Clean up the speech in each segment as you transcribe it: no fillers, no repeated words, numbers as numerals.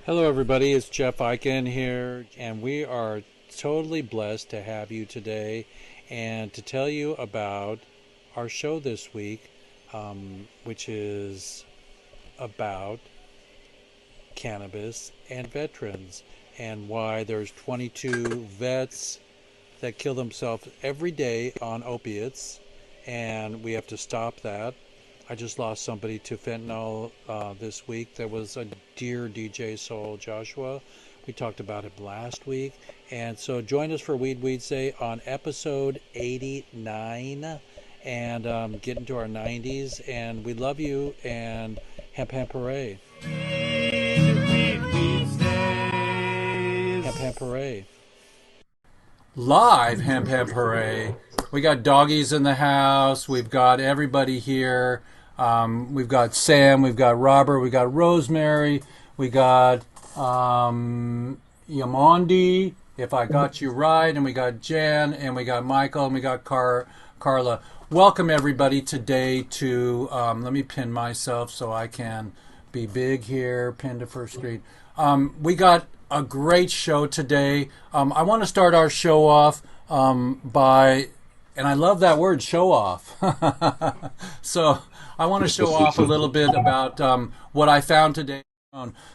Hello, everybody. It's Jeff Eichen here, and we are totally blessed to have you today and to tell you about our show this week, which is about cannabis and veterans and why there's 22 vets that kill themselves every day on opiates, and we have to stop that. I just lost somebody to fentanyl this week. That was a dear DJ soul, Joshua. We talked about it last week. And so join us for Weeds Day on episode 89 and get into our 90s. And we love you and hemp hooray. Hemp hooray. Live hemp hooray. We got doggies in the house. We've got everybody here. We've got Sam. We've got Robert. We got Rosemary. We got Yamondi, if I got you right. And we got Jan. And we got Michael. And we got Carla. Welcome, everybody, today to, let me pin myself so I can be big here. Pin to first screen. We got a great show today. I want to start our show off by, and I love that word, show off. So I want to show off a little bit about what I found today.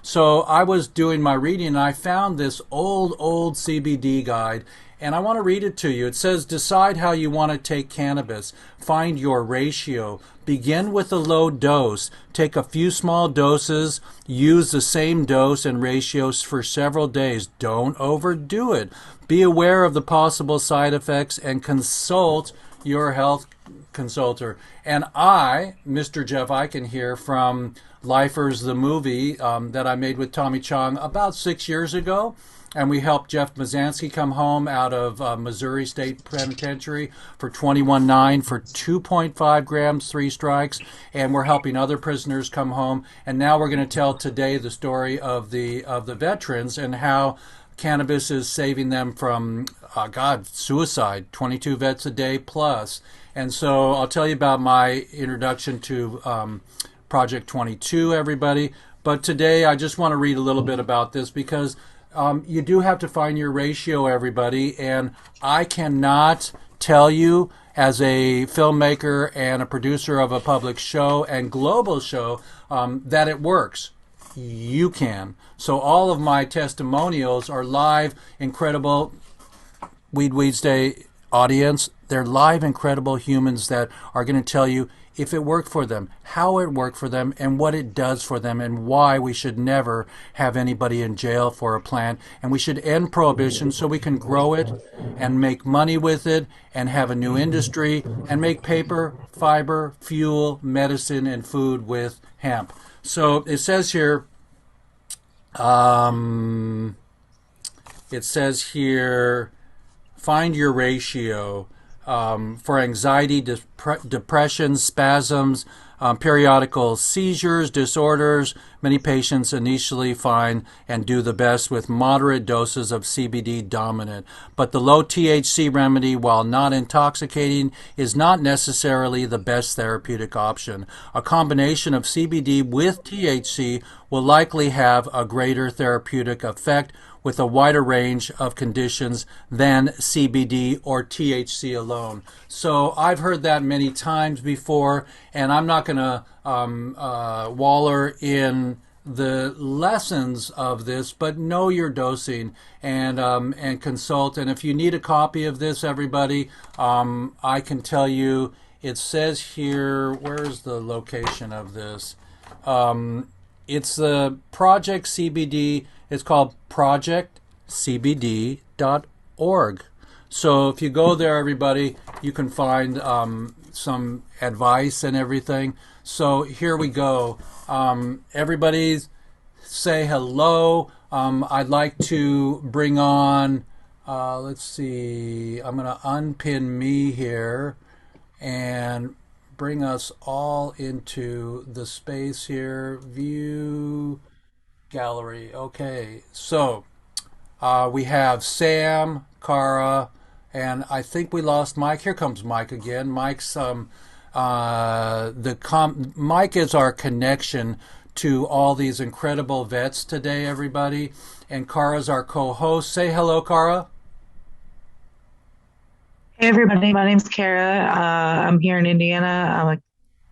So I was doing my reading and I found this old CBD guide, and I want to read it to you. It says, decide how you want to take cannabis. Find your ratio. Begin with a low dose. Take a few small doses. Use the same dose and ratios for several days. Don't overdo it. Be aware of the possible side effects and consult your health consultant. And I, Mr. Jeff Eichen here from Lifers, the movie that I made with Tommy Chong about 6 years ago. And we helped Jeff Mazansky come home out of Missouri State Penitentiary for 21-9 for 2.5 grams, 3 strikes. And we're helping other prisoners come home. And now we're going to tell today the story of the veterans and how cannabis is saving them from, suicide, 22 vets a day plus. And so I'll tell you about my introduction to Project 22, everybody. But today I just want to read a little bit about this because you do have to find your ratio, everybody. And I cannot tell you, as a filmmaker and a producer of a public show and global show, that it works. You can. So all of my testimonials are live, incredible Weeds Day audience. They're live, incredible humans that are going to tell you if it worked for them, how it worked for them, and what it does for them, and why we should never have anybody in jail for a plant. And we should end prohibition so we can grow it and make money with it and have a new industry and make paper, fiber, fuel, medicine, and food with hemp. So it says here, find your ratio. For anxiety, depression, spasms, periodical seizures, disorders. Many patients initially find and do the best with moderate doses of CBD dominant. But the low THC remedy, while not intoxicating, is not necessarily the best therapeutic option. A combination of CBD with THC will likely have a greater therapeutic effect with a wider range of conditions than CBD or THC alone. So I've heard that many times before, and I'm not going to waller in the lessons of this, but know your dosing and consult. And if you need a copy of this, everybody, I can tell you, it says here, where's the location of this? It's the Project CBD. It's called projectcbd.org. So if you go there, everybody, you can find some advice and everything. So here we go. Everybody say hello. I'd like to bring on, let's see, I'm going to unpin me here and bring us all into the space here. View gallery. Okay, so we have Sam, Cara, and I think we lost Mike. Here comes Mike again. Mike is our connection to all these incredible vets today, everybody. And Kara's our co-host. Say hello, Kara. Hey everybody, my name's Kara. I'm here in Indiana. I'm a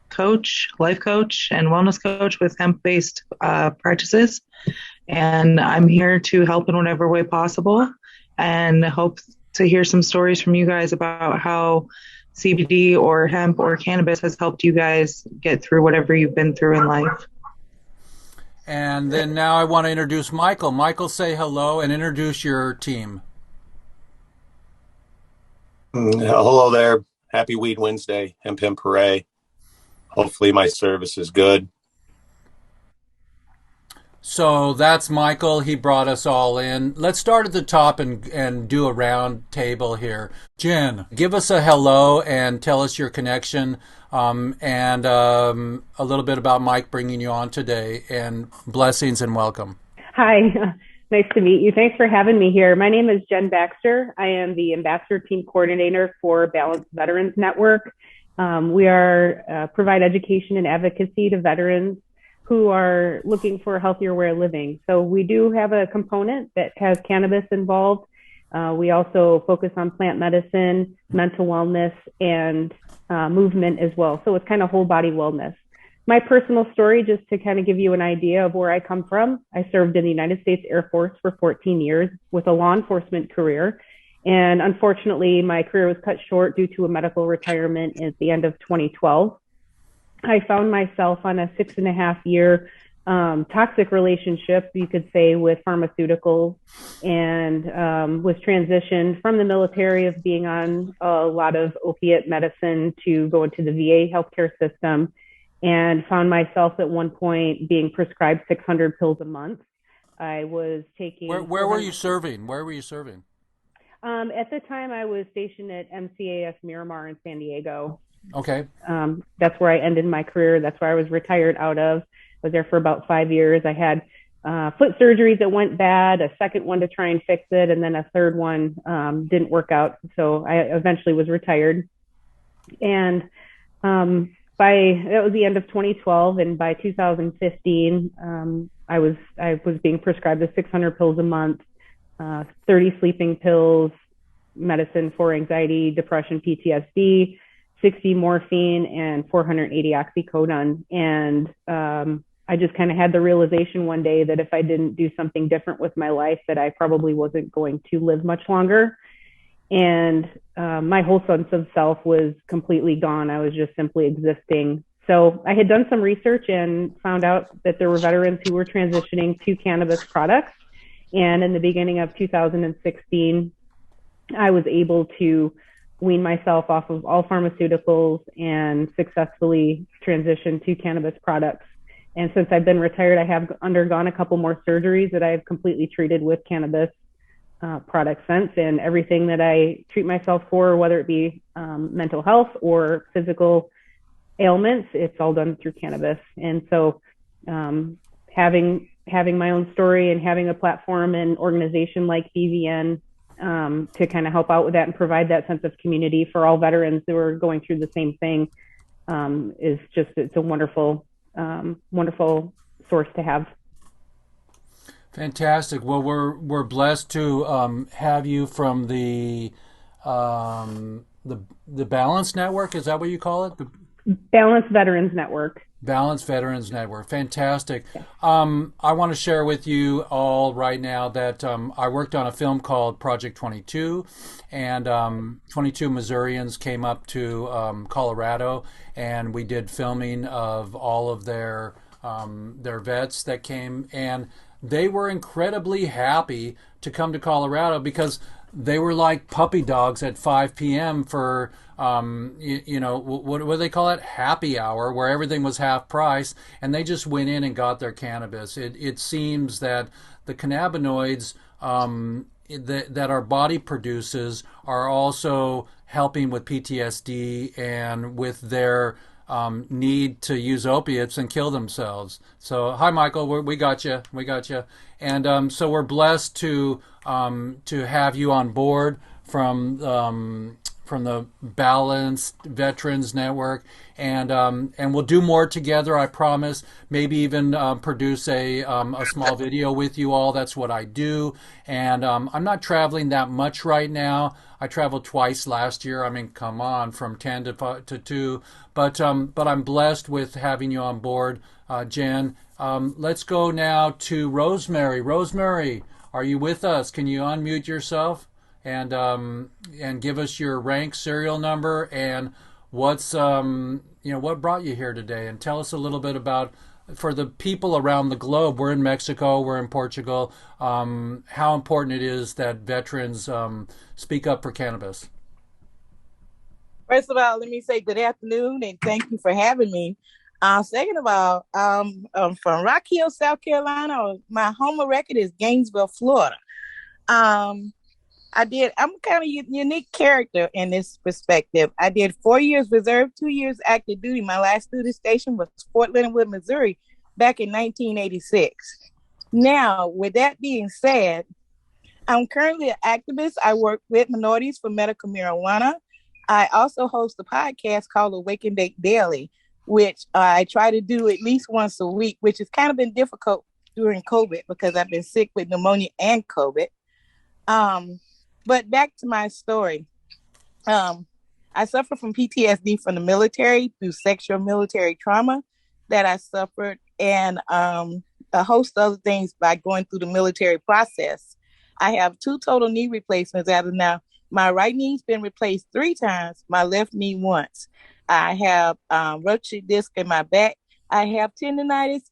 coach, life coach, and wellness coach with hemp-based practices, and I'm here to help in whatever way possible, and hope to hear some stories from you guys about how CBD or hemp or cannabis has helped you guys get through whatever you've been through in life. And then now I want to introduce Michael. Michael, say hello and introduce your team. Hello there. Happy Weed Wednesday. Hemp Hooray. Hopefully my service is good. So that's Michael. He brought us all in. Let's start at the top and do a round table here. Jen, give us a hello and tell us your connection, and a little bit about Mike bringing you on today, and blessings and welcome. Hi, nice to meet you. Thanks for having me here. My name is Jen Baxter. I am the Ambassador Team Coordinator for Balanced Veterans Network. We provide education and advocacy to veterans who are looking for a healthier way of living. So we do have a component that has cannabis involved. We also focus on plant medicine, mental wellness, and movement as well. So it's kind of whole body wellness. My personal story, just to kind of give you an idea of where I come from, I served in the United States Air Force for 14 years with a law enforcement career. And unfortunately, my career was cut short due to a medical retirement at the end of 2012. I found myself on a 6.5 year toxic relationship, you could say, with pharmaceuticals, and was transitioned from the military of being on a lot of opiate medicine to go into the VA healthcare system, and found myself at one point being prescribed 600 pills a month. I was taking... Where were you serving? Where were you serving? At the time, I was stationed at MCAS Miramar in San Diego. Okay. That's where I ended my career. That's where I was retired out of. I was there for about 5 years. I had foot surgeries that went bad, a second one to try and fix it, and then a third one didn't work out. So I eventually was retired. And that was the end of 2012, and by 2015, I was being prescribed the 600 pills a month, 30 sleeping pills, medicine for anxiety, depression, PTSD, 60 morphine, and 480 oxycodone. And I just kind of had the realization one day that if I didn't do something different with my life, that I probably wasn't going to live much longer. And my whole sense of self was completely gone. I was just simply existing. So I had done some research and found out that there were veterans who were transitioning to cannabis products. And in the beginning of 2016, I was able to wean myself off of all pharmaceuticals and successfully transition to cannabis products. And since I've been retired, I have undergone a couple more surgeries that I've completely treated with cannabis products since. And everything that I treat myself for, whether it be mental health or physical ailments, it's all done through cannabis. And so having my own story and having a platform and organization like BVN to kind of help out with that and provide that sense of community for all veterans who are going through the same thing it's a wonderful source to have. Fantastic. Well, we're blessed to have you from the Balance Network. Is that what you call it? Balanced Veterans Network. Balanced Veterans Network. Fantastic. I want to share with you all right now that I worked on a film called Project 22, and 22 Missourians came up to Colorado, and we did filming of all of their vets that came, and they were incredibly happy to come to Colorado because they were like puppy dogs at 5 p.m. for what do they call it? Happy hour, where everything was half price, and they just went in and got their cannabis. It seems that the cannabinoids that our body produces are also helping with PTSD and with their need to use opiates and kill themselves. So, hi, Michael. We got you. We got you. And so we're blessed to have you on board from Balanced Veterans Network, and we'll do more together. I promise. Maybe even produce a small video with you all. That's what I do. And I'm not traveling that much right now. I traveled twice last year. I mean, come on, from 10 to 2. But I'm blessed with having you on board, Jen. Let's go now to Rosemary. Rosemary, are you with us? Can you unmute yourself and give us your rank, serial number, and what's what brought you here today? And tell us a little bit about, for the people around the globe. We're in Mexico, we're in Portugal. How important it is that veterans speak up for cannabis. First of all, let me say good afternoon and thank you for having me. Second of all, I'm from Rock Hill, South Carolina. My home record is Gainesville, Florida. I'm kind of a unique character in this perspective. I did 4 years reserve, 2 years active duty. My last duty station was Fort Leonard Wood, Missouri, back in 1986. Now, with that being said, I'm currently an activist. I work with minorities for medical marijuana. I also host a podcast called Awake and Bake Daily, which I try to do at least once a week, which has kind of been difficult during COVID because I've been sick with pneumonia and COVID. But back to my story. I suffer from PTSD from the military through sexual military trauma that I suffered, and a host of other things by going through the military process. I have 2 total knee replacements as of now. My right knee's been replaced 3 times, my left knee once. I have ruptured disc in my back. I have tendonitis.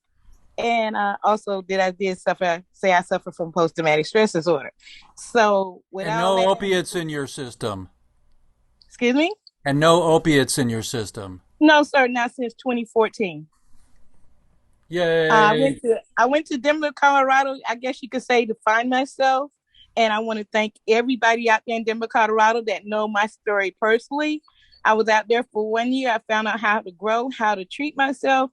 And also I suffer from post-traumatic stress disorder. So without no opiates in your system. Excuse me? And no opiates in your system. No, sir, not since 2014. Yay. I went to Denver, Colorado, I guess you could say, to find myself. And I want to thank everybody out there in Denver, Colorado that know my story personally. I was out there for 1 year. I found out how to grow, how to treat myself.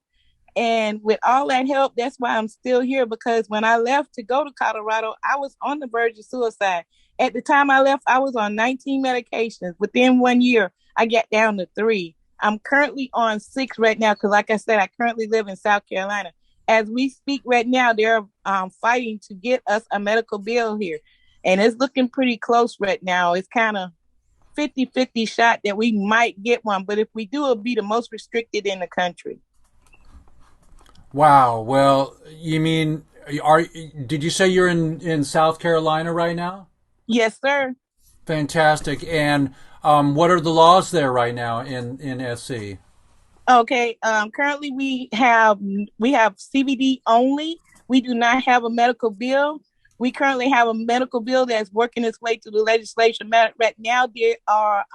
And with all that help, that's why I'm still here, because when I left to go to Colorado, I was on the verge of suicide. At the time I left, I was on 19 medications. Within 1 year, I got down to 3. I'm currently on 6 right now because, like I said, I currently live in South Carolina. As we speak right now, they're fighting to get us a medical bill here. And it's looking pretty close right now. It's kind of 50-50 shot that we might get one. But if we do, it'll be the most restricted in the country. Wow. Well, you mean, did you say you're in South Carolina right now? Yes, sir. Fantastic. And what are the laws there right now in SC? Okay. Currently we have CBD only. We do not have a medical bill. We currently have a medical bill that's working its way through the legislation. Right now, they are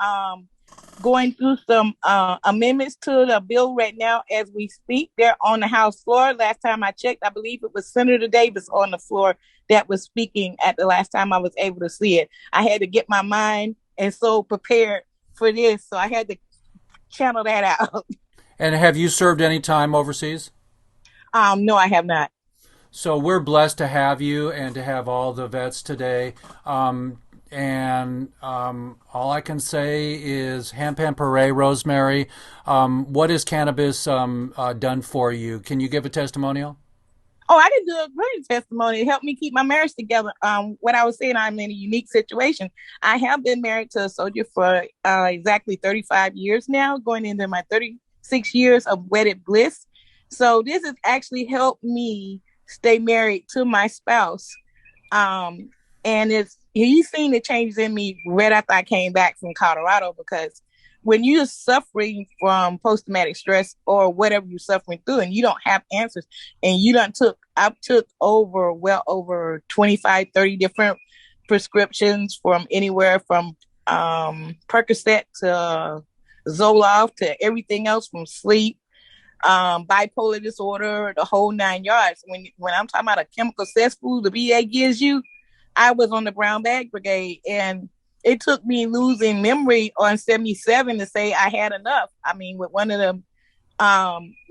going through some amendments to the bill right now as we speak. They're on the House floor. Last time I checked, I believe it was Senator Davis on the floor that was speaking at the last time I was able to see it. I had to get my mind and soul prepared for this, so I had to channel that out. And have you served any time overseas? No, I have not. So we're blessed to have you and to have all the vets today. And all I can say is hemp hooray, Rosemary. What has cannabis done for you? Can you give a testimonial? Oh, I can do a great testimony. It helped me keep my marriage together. What I was saying, I'm in a unique situation. I have been married to a soldier for exactly 35 years now, going into my 36 years of wedded bliss. So this has actually helped me stay married to my spouse. And he's seen the changes in me right after I came back from Colorado, because when you're suffering from post-traumatic stress or whatever you're suffering through and you don't have answers, and I've took over 25, 30 different prescriptions from anywhere from Percocet to Zoloft to everything else, from sleep, bipolar disorder, the whole 9 yards. When I'm talking about a chemical cesspool the VA gives you, I was on the brown bag brigade, and it took me losing memory on 77 to say I had enough. I mean, with one of the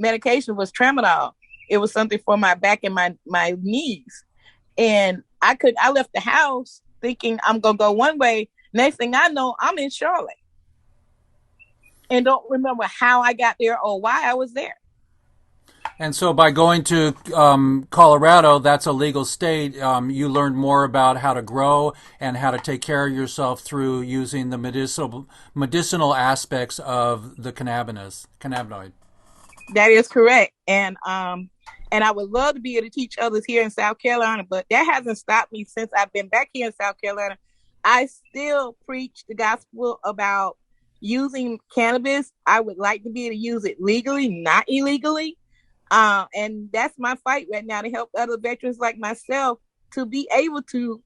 medications was tramadol. It was something for my back and my knees. And I left the house thinking I'm going to go one way. Next thing I know, I'm in Charlotte. and don't remember how I got there or why I was there. And so by going to Colorado, that's a legal state, you learned more about how to grow and how to take care of yourself through using the medicinal aspects of the cannabinoid. That is correct. And I would love to be able to teach others here in South Carolina, but that hasn't stopped me since I've been back here in South Carolina. I still preach the gospel about using cannabis. I would like to be able to use it legally, not illegally. And that's my fight right now, to help other veterans like myself to be able to,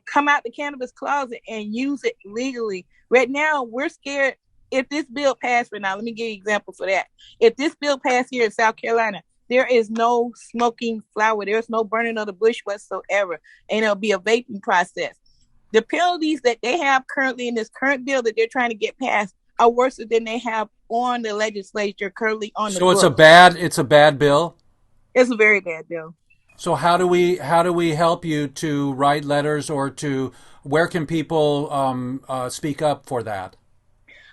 come out the cannabis closet and use it legally. Right now, we're scared. If this bill passed right now, let me give you an example for that. If this bill passed here in South Carolina, there is no smoking flower. There's no burning of the bush whatsoever. And it'll be a vaping process. The penalties that they have currently in this current bill that they're trying to get passed are worse than they have on the legislature currently on the books. So it's a bad bill? It's a very bad bill. So how do we help you to write letters, or where can people speak up for that?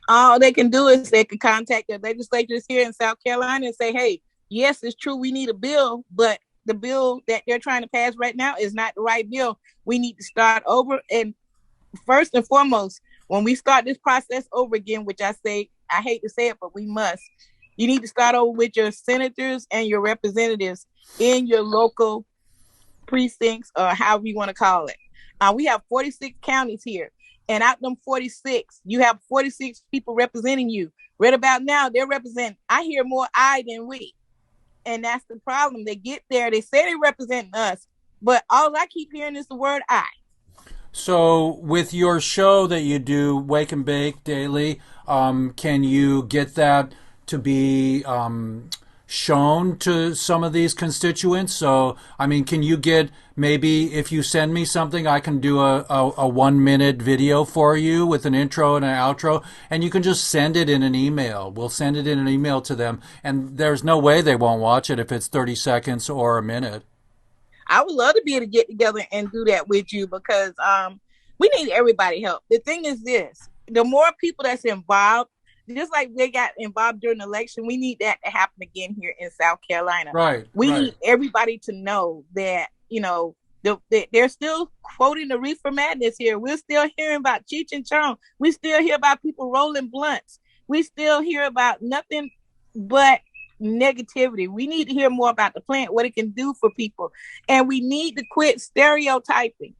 All they can do is they can contact their legislators here in South Carolina and say, hey, yes, it's true, we need a bill, but the bill that they're trying to pass right now is not the right bill. We need to start over. And first and foremost, when we start this process over again, which I hate to say it, but we must, you need to start over with your senators and your representatives in your local precincts, or however you want to call it. We have 46 counties here. And out of them 46, you have 46 people representing you. Right about now, they're representing, I hear more I than we. And that's the problem. They get there, they say they represent us, but all I keep hearing is the word I. So with your show that you do, Wake and Bake Daily, can you get that to be shown to some of these constituents? So, I mean, can you get, maybe if you send me something, I can do a 1-minute video for you with an intro and an outro, and you can just send it in an email. We'll send it in an email to them, and there's no way they won't watch it if it's 30 seconds or a minute. I would love to be able to get together and do that with you, because we need everybody's help. The thing is this, the more people that's involved, just like they got involved during the election, we need that to happen again here in South Carolina. Right. We need everybody to know that, they're still quoting the reefer madness here. We're still hearing about Cheech and Chong. We still hear about people rolling blunts. We still hear about nothing but negativity. We need to hear more about the plant, what it can do for people. And we need to quit stereotyping.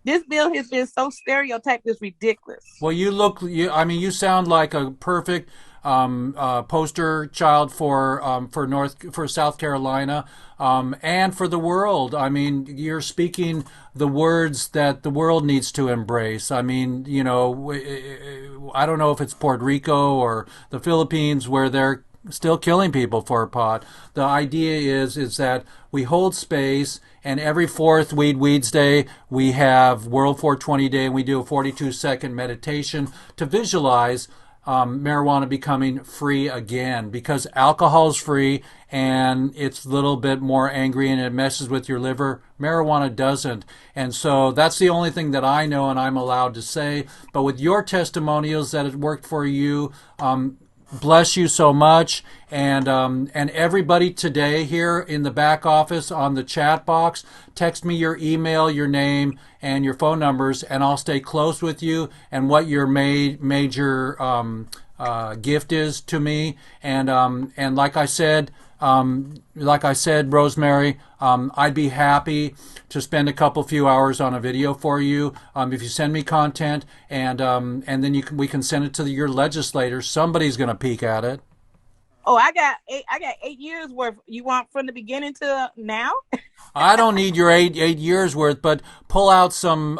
This bill has been so stereotyped, it's ridiculous. Well, you sound like a perfect poster child for South Carolina, and for the world. I mean, you're speaking the words that the world needs to embrace. I mean, I don't know if it's Puerto Rico or the Philippines where they're still killing people for pot. The idea is that we hold space, and every fourth Weeds Day we have World 420 Day, and we do a 42-second meditation to visualize marijuana becoming free again, because alcohol's free and it's a little bit more angry and it messes with your liver. Marijuana doesn't. And so that's the only thing that I know and I'm allowed to say. But with your testimonials that it worked for you, bless you so much. And everybody today here in the back office on the chat box, text me your email, your name, and your phone numbers, and I'll stay close with you and what your major gift is to me. And like I said, Rosemary, I'd be happy to spend a few hours on a video for you if you send me content, and then we can send it to your legislators. Somebody's going to peek at it. Oh, I got 8 years worth. You want from the beginning to now? I don't need your eight years worth, but pull out some.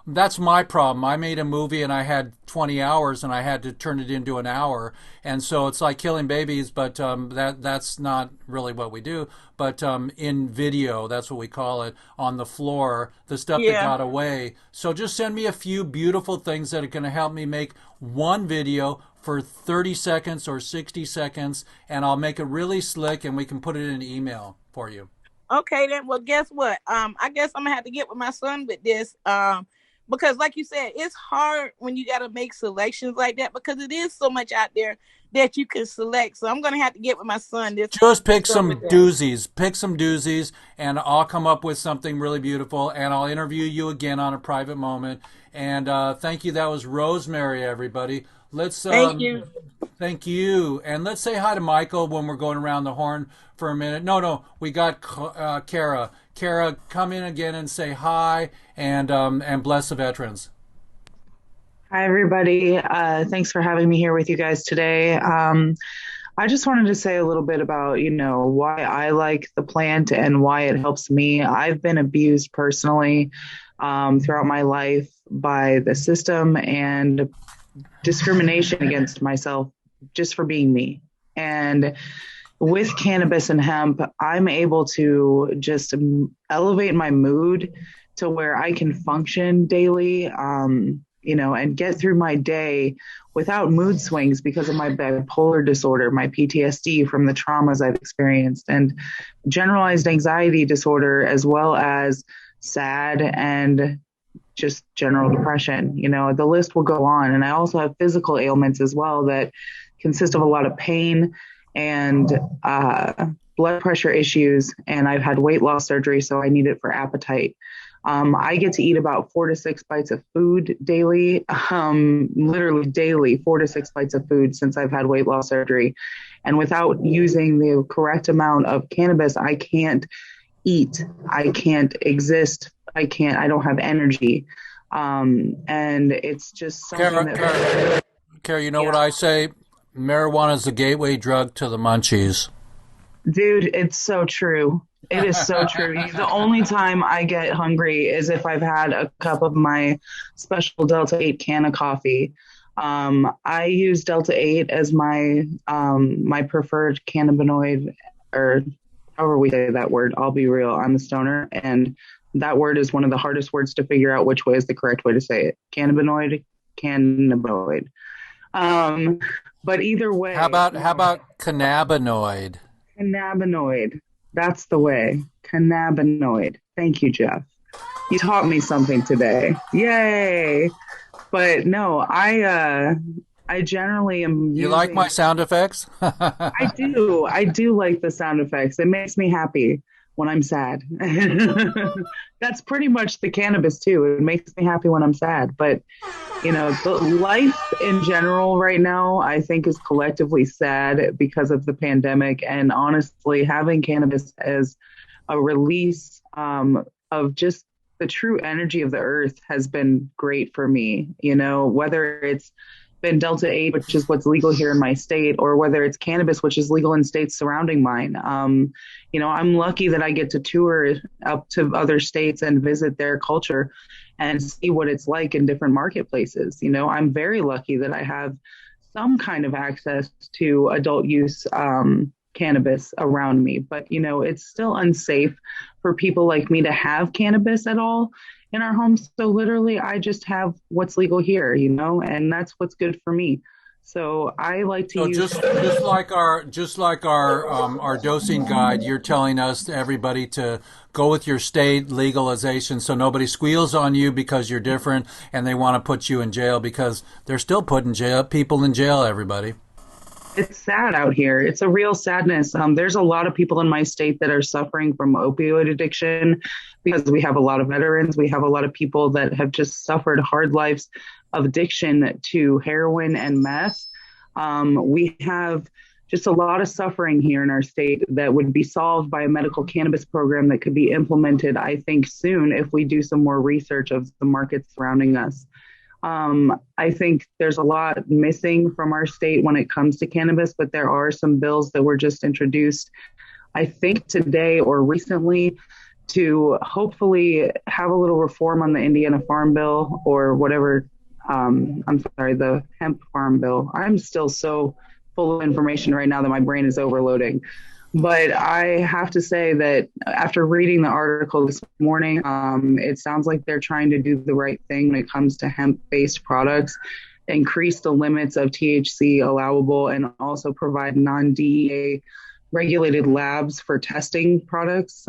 That's my problem. I made a movie and I had 20 hours and I had to turn it into an hour, and so it's like killing babies. But that's not really what we do. But in video, that's what we call it, on the floor, the stuff that got away. So just send me a few beautiful things that are going to help me make one video for 30 seconds or 60 seconds, and I'll make it really slick, and we can put it in an email for you. Okay, then. Well, guess what? I guess I'm gonna have to get with my son with this. But because like you said, it's hard when you got to make selections like that because it is so much out there that you can select. So I'm going to have to get with my son this. Just pick some doozies. Pick some doozies, and I'll come up with something really beautiful, and I'll interview you again on a private moment. And thank you. That was Rosemary, everybody. Let's thank you. Thank you. And let's say hi to Michael when we're going around the horn for a minute. No, we got Kara. Kara, come in again and say hi, and bless the veterans. Hi, everybody. Thanks for having me here with you guys today. I just wanted to say a little bit about, why I like the plant and why it helps me. I've been abused personally throughout my life by the system and discrimination against myself just for being me. And with cannabis and hemp, I'm able to just elevate my mood to where I can function daily, and get through my day without mood swings because of my bipolar disorder, my PTSD from the traumas I've experienced, and generalized anxiety disorder, as well as SAD and just general depression. The list will go on. And I also have physical ailments as well that consist of a lot of pain and blood pressure issues. And I've had weight loss surgery, so I need it for appetite. I get to eat about 4 to 6 bites of food daily, literally daily, 4 to 6 bites of food since I've had weight loss surgery. And without using the correct amount of cannabis, I can't eat. I can't exist. I don't have energy. And it's just something Kara, you know what I say? Marijuana is the gateway drug to the munchies. Dude, it's so true. It is so true. The only time I get hungry is if I've had a cup of my special Delta 8 can of coffee. I use Delta 8 as my preferred cannabinoid, or however we say that word. I'll be real. I'm a stoner, and that word is one of the hardest words to figure out which way is the correct way to say it. Cannabinoid. But either way. How about cannabinoid? Cannabinoid. That's the way. Cannabinoid. Thank you, Jeff. You taught me something today. Yay. But no, I generally am. You like my sound effects? I do. I do like the sound effects. It makes me happy when I'm sad. That's pretty much the cannabis too. It makes me happy when I'm sad. But the life in general right now, I think, is collectively sad because of the pandemic. And honestly, having cannabis as a release of just the true energy of the earth has been great for me. Whether it's been Delta 8, which is what's legal here in my state, or whether it's cannabis, which is legal in states surrounding mine. I'm lucky that I get to tour up to other states and visit their culture and see what it's like in different marketplaces. I'm very lucky that I have some kind of access to adult use cannabis around me. But, it's still unsafe for people like me to have cannabis at all in our homes. So literally, I just have what's legal here, and that's what's good for me. So I like to use just like our dosing guide. You're telling us, everybody, to go with your state legalization, so nobody squeals on you because you're different and they want to put you in jail, because they're still putting people in jail. Everybody. It's sad out here. It's a real sadness. There's a lot of people in my state that are suffering from opioid addiction because we have a lot of veterans. We have a lot of people that have just suffered hard lives of addiction to heroin and meth. We have just a lot of suffering here in our state that would be solved by a medical cannabis program that could be implemented, I think, soon if we do some more research of the markets surrounding us. I think there's a lot missing from our state when it comes to cannabis, but there are some bills that were just introduced, I think today or recently, to hopefully have a little reform on the Indiana Farm Bill, or whatever. The hemp farm bill. I'm still so full of information right now that my brain is overloading. But I have to say that after reading the article this morning, it sounds like they're trying to do the right thing when it comes to hemp-based products, increase the limits of THC allowable, and also provide non-DEA regulated labs for testing products,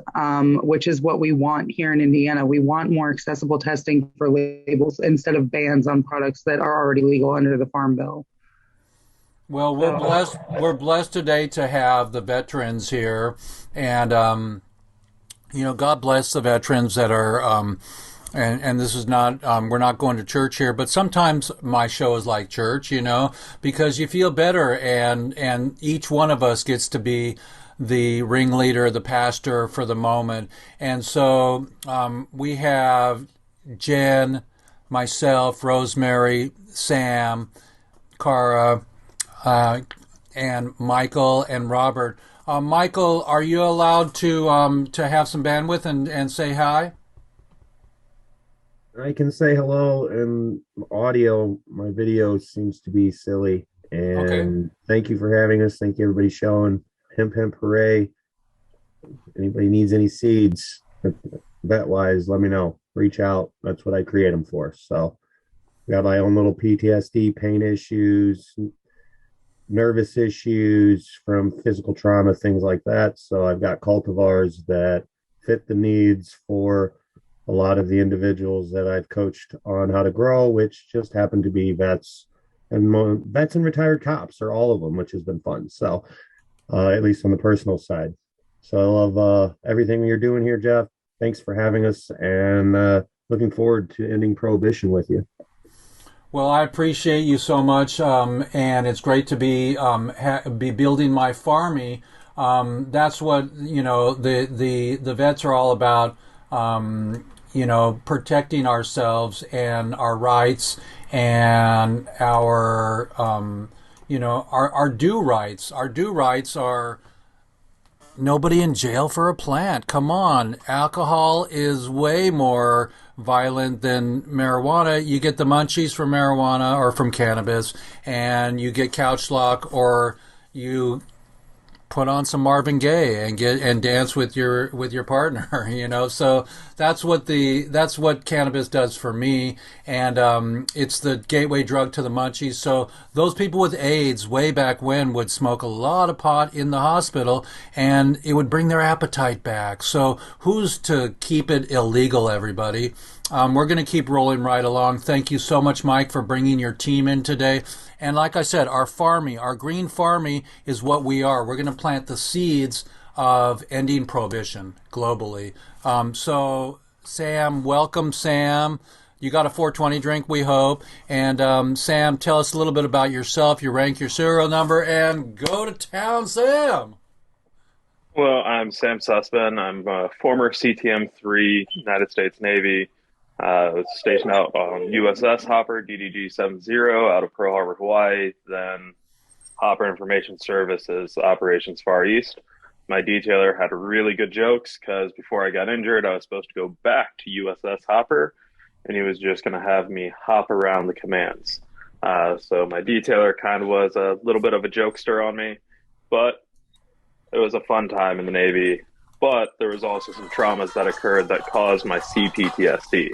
which is what we want here in Indiana. We want more accessible testing for labels instead of bans on products that are already legal under the Farm Bill. Well, we're blessed. We're blessed today to have the veterans here, and God bless the veterans that are. And this is not, we're not going to church here, but sometimes my show is like church, because you feel better, and each one of us gets to be the ringleader, the pastor for the moment. And so we have Jen, myself, Rosemary, Sam, Cara, and Michael and Robert. Michael, are you allowed to have some bandwidth and say hi? I can say hello in audio. My video seems to be silly. And Okay. Thank you for having us. Thank you, everybody, showing. Hemp Hooray. Anybody needs any seeds, vet-wise, let me know. Reach out. That's what I create them for. So got my own little PTSD, pain issues, nervous issues from physical trauma, things like that. So I've got cultivars that fit the needs for a lot of the individuals that I've coached on how to grow, which just happen to be vets and retired cops, or all of them, which has been fun. So at least on the personal side. So I love everything you're doing here, Jeff. Thanks for having us, and looking forward to ending prohibition with you. Well, I appreciate you so much, and it's great to be be building my farmy. That's what the vets are all about. Protecting ourselves and our rights and our our due rights. Our due rights are nobody in jail for a plant. Come on. Alcohol is way more violent than marijuana. You get the munchies from marijuana or from cannabis, and you get couch lock, or you put on some Marvin Gaye and dance with your partner. So that's what cannabis does for me, and it's the gateway drug to the munchies. So those people with AIDS way back when would smoke a lot of pot in the hospital, and it would bring their appetite back. So who's to keep it illegal, everybody? We're going to keep rolling right along. Thank you so much, Mike, for bringing your team in today. And like I said, our green farmy is what we are. We're going to plant the seeds of ending prohibition globally. So, Sam, welcome, Sam. You got a 420 drink, we hope. And Sam, tell us a little bit about yourself, your rank, your serial number, and go to town, Sam. Well, I'm Sam Sussman. I'm a former CTM-3 United States Navy. Was stationed out on USS Hopper DDG 70 out of Pearl Harbor, Hawaii. Then Hopper Information Services Operations Far East. My detailer had really good jokes because before I got injured, I was supposed to go back to USS Hopper, and he was just going to have me hop around the commands. So my detailer kind of was a little bit of a jokester on me, but it was a fun time in the Navy. But there was also some traumas that occurred that caused my CPTSD.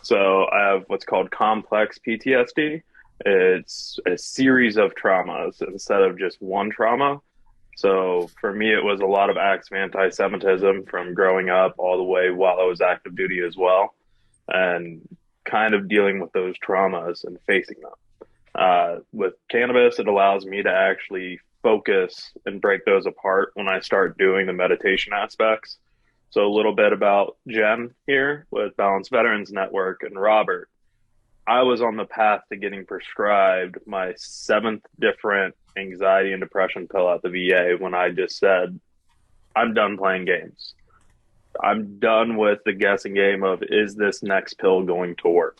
So I have what's called complex PTSD. It's a series of traumas instead of just one trauma. So for me, it was a lot of acts of anti-Semitism from growing up all the way while I was active duty as well, and kind of dealing with those traumas and facing them. With cannabis, it allows me to actually focus and break those apart when I start doing the meditation aspects. So a little bit about Jen here with Balanced Veterans Network and Robert. I was on the path to getting prescribed my 7th different anxiety and depression pill at the VA when I just said, I'm done playing games. I'm done with the guessing game of, is this next pill going to work?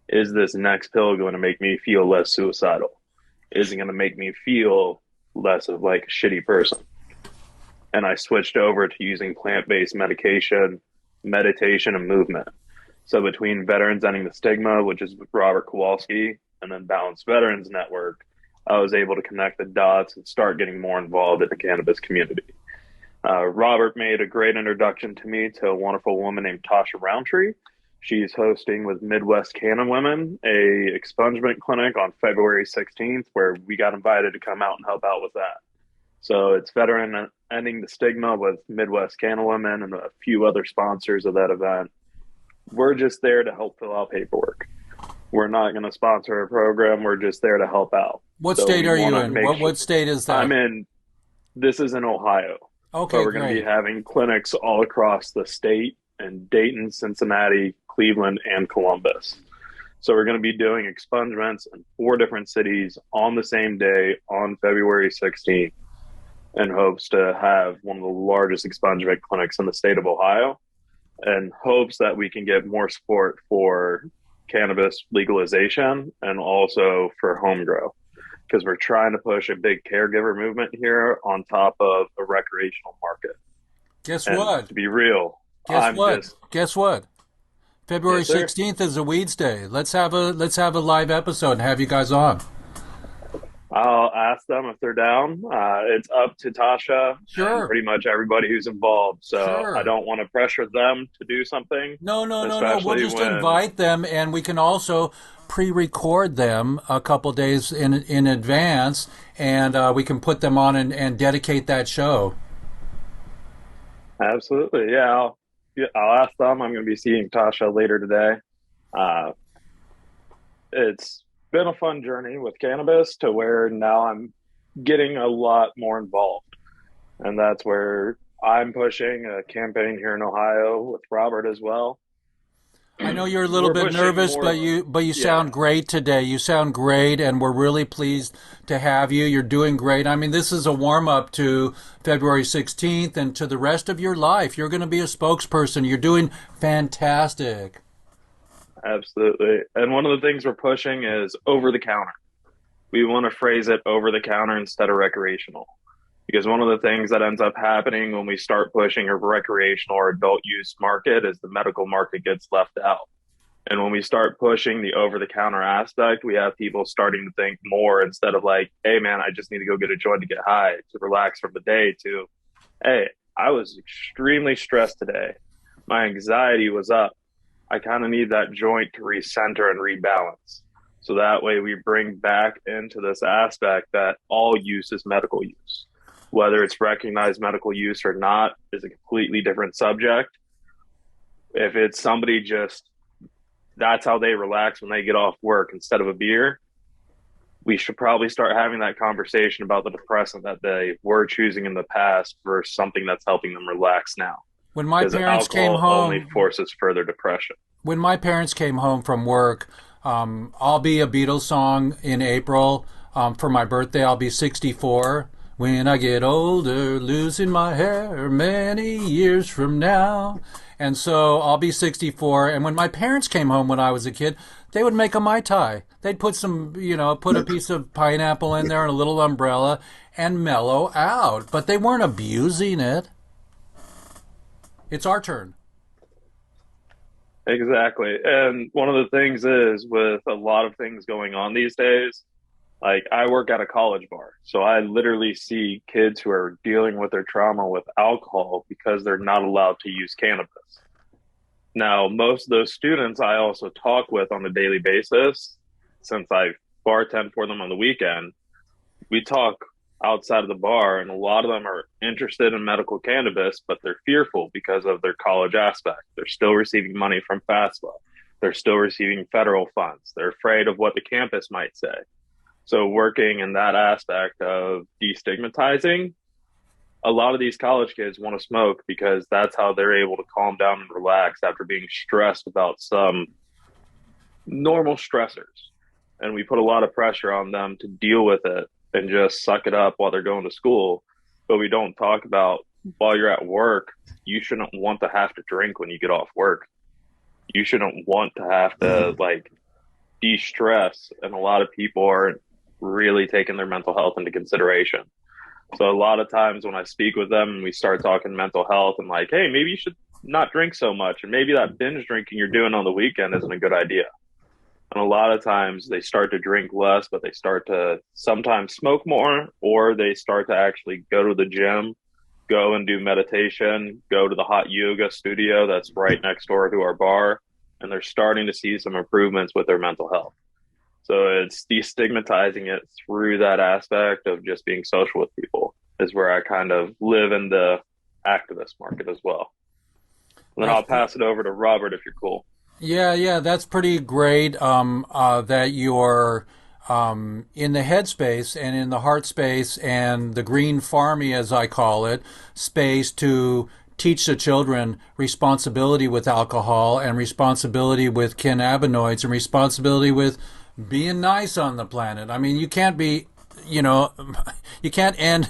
Is this next pill going to make me feel less suicidal? Is it going to make me feel less of like a shitty person? And I switched over to using plant-based medication, meditation, and movement. So between Veterans Ending the Stigma, which is with Robert Kowalski, and then Balanced Veterans Network, I was able to connect the dots and start getting more involved in the cannabis community. Robert made a great introduction to me to a wonderful woman named Tasha Roundtree. She's hosting with Midwest Cannon Women a expungement clinic on February 16th, where we got invited to come out and help out with that. So it's veteran ending the stigma with Midwest Can Women and a few other sponsors of that event. We're just there to help fill out paperwork. We're not going to sponsor a program. We're just there to help out. What So state we are you want to in? make What state is that? This is in Ohio. Okay, But we're going to be great. having clinics all across the state in Dayton, Cincinnati, Cleveland, and Columbus. So we're going to be doing expungements in 4 different cities on the same day on February 16th in hopes to have one of the largest expungement clinics in the state of Ohio, and hopes that we can get more support for cannabis legalization and also for home grow, because we're trying to push a big caregiver movement here on top of a recreational market. Guess And what? to be real, Guess what? February Yes, sir. 16th is a Weeds Day. Let's have a live episode and have you guys on. I'll ask them if they're down. It's up to Tasha Sure. and pretty much everybody who's involved. So Sure. I don't want to pressure them to do something. No. We'll especially just when- invite them, and we can also pre-record them a couple days in advance, and we can put them on and dedicate that show. Absolutely. Yeah, I'll ask them. I'm going to be seeing Tasha later today. It's been a fun journey with cannabis to where now I'm getting a lot more involved. And that's where I'm pushing a campaign here in Ohio with Robert as well. I know you're a little We're bit pushing nervous, more- but you sound great today. You sound great, and we're really pleased to have you. You're doing great. I mean, this is a warm-up to February 16th and to the rest of your life. You're going to be a spokesperson. You're doing fantastic. Absolutely. And one of the things we're pushing is over the counter. We want to phrase it over the counter instead of recreational. Because one of the things that ends up happening when we start pushing a recreational or adult use market is the medical market gets left out. And when we start pushing the over the counter aspect, we have people starting to think more instead of like, hey man, I just need to go get a joint to get high, to relax from the day, to, hey, I was extremely stressed today. My anxiety was up. I kind of need that joint to recenter and rebalance. So that way we bring back into this aspect that all use is medical use. Whether it's recognized medical use or not is a completely different subject. If it's somebody just, that's how they relax when they get off work instead of a beer, we should probably start having that conversation about the depressant that they were choosing in the past versus something that's helping them relax now. When my parents came home, only forces further depression. When my parents came home from work, I'll be a Beatles song in April. For my birthday, I'll be 64. When I get older, losing my hair many years from now. And so I'll be 64. And when my parents came home when I was a kid, they would make a Mai Tai. They'd put put a piece of pineapple in there and a little umbrella and mellow out. But they weren't abusing it. It's our turn. Exactly. And one of the things is with a lot of things going on these days, like I work at a college bar. So I literally see kids who are dealing with their trauma with alcohol because they're not allowed to use cannabis. Now, most of those students I also talk with on a daily basis, since I bartend for them on the weekend. We talk outside of the bar, and a lot of them are interested in medical cannabis, but they're fearful because of their college aspect. They're still receiving money from FAFSA. They're still receiving federal funds. They're afraid of what the campus might say. So working in that aspect of destigmatizing, a lot of these college kids want to smoke because that's how they're able to calm down and relax after being stressed about some normal stressors. And we put a lot of pressure on them to deal with it and just suck it up while they're going to school. But we don't talk about while you're at work, you shouldn't want to have to drink when you get off work. You shouldn't want to have to de-stress. And a lot of people aren't really taking their mental health into consideration. So a lot of times when I speak with them and we start talking mental health and like, hey, maybe you should not drink so much. And maybe that binge drinking you're doing on the weekend isn't a good idea. And a lot of times they start to drink less, but they start to sometimes smoke more, or they start to actually go to the gym, go and do meditation, go to the hot yoga studio that's right next door to our bar. And they're starting to see some improvements with their mental health. So it's destigmatizing it through that aspect of just being social with people. is where I kind of live in the activist market as well. And then I'll pass it over to Robert if you're cool. Yeah, that's pretty great. That you're in the headspace and in the heart space and the green farmy, as I call it, space to teach the children responsibility with alcohol and responsibility with cannabinoids and responsibility with being nice on the planet. I mean, you can't be, you can't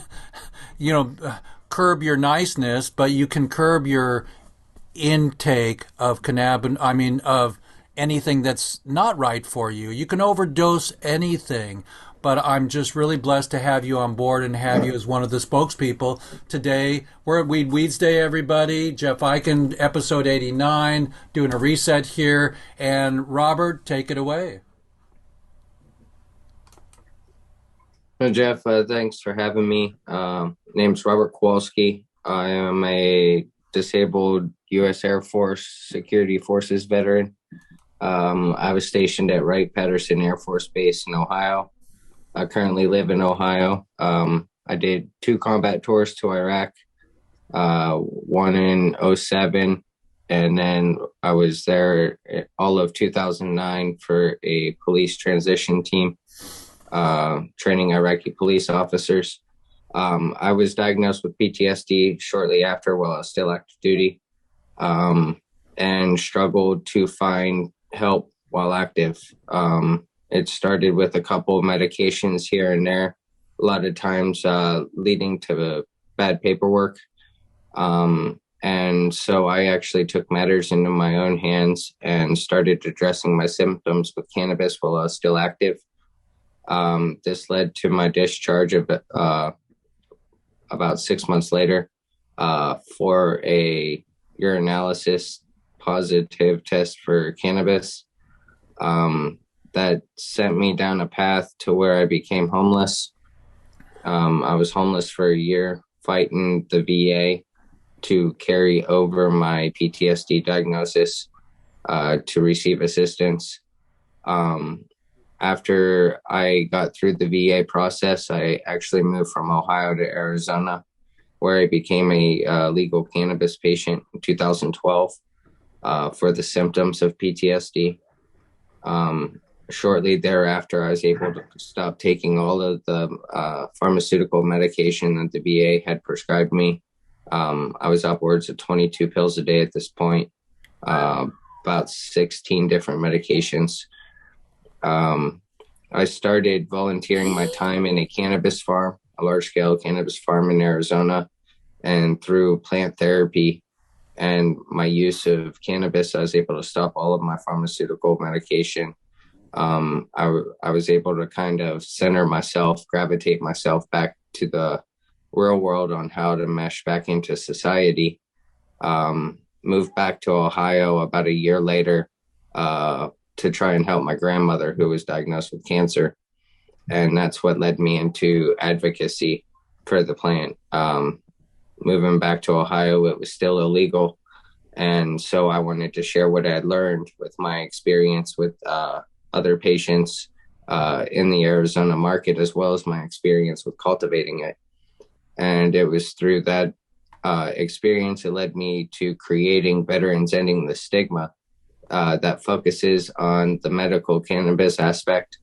curb your niceness, but you can curb your intake of of anything that's not right for you. You can overdose anything, but I'm just really blessed to have you on board and have you as one of the spokespeople today. We're at Weeds Day, everybody. Jeff Eichen, episode 89, doing a reset here. And Robert, take it away. Well, Jeff, thanks for having me. Name's Robert Kowalski. I am a disabled U.S. Air Force Security Forces veteran. I was stationed at Wright-Patterson Air Force Base in Ohio. I currently live in Ohio. I did 2 combat tours to Iraq, one in 2007, and then I was there all of 2009 for a police transition team, training Iraqi police officers. I was diagnosed with PTSD shortly after while I was still active duty, and struggled to find help while active. It started with a couple of medications here and there, a lot of times leading to bad paperwork. And so I actually took matters into my own hands and started addressing my symptoms with cannabis while I was still active. This led to my discharge of about 6 months later for a urinalysis positive test for cannabis. That sent me down a path to where I became homeless. I was homeless for a year, fighting the VA to carry over my PTSD diagnosis to receive assistance. After I got through the VA process, I actually moved from Ohio to Arizona, where I became a legal cannabis patient in 2012 for the symptoms of PTSD. Shortly thereafter, I was able to stop taking all of the pharmaceutical medication that the VA had prescribed me. I was upwards of 22 pills a day at this point, about 16 different medications. I started volunteering my time in a cannabis farm, a large-scale cannabis farm in Arizona, and through plant therapy and my use of cannabis, I was able to stop all of my pharmaceutical medication. I was able to kind of center myself, gravitate myself back to the real world on how to mesh back into society. Moved back to Ohio about a year later to try and help my grandmother who was diagnosed with cancer. And that's what led me into advocacy for the plant. Moving back to Ohio, it was still illegal. And so I wanted to share what I had learned with my experience with other patients in the Arizona market, as well as my experience with cultivating it. And it was through that experience, it led me to creating Veterans Ending the Stigma that focuses on the medical cannabis aspect,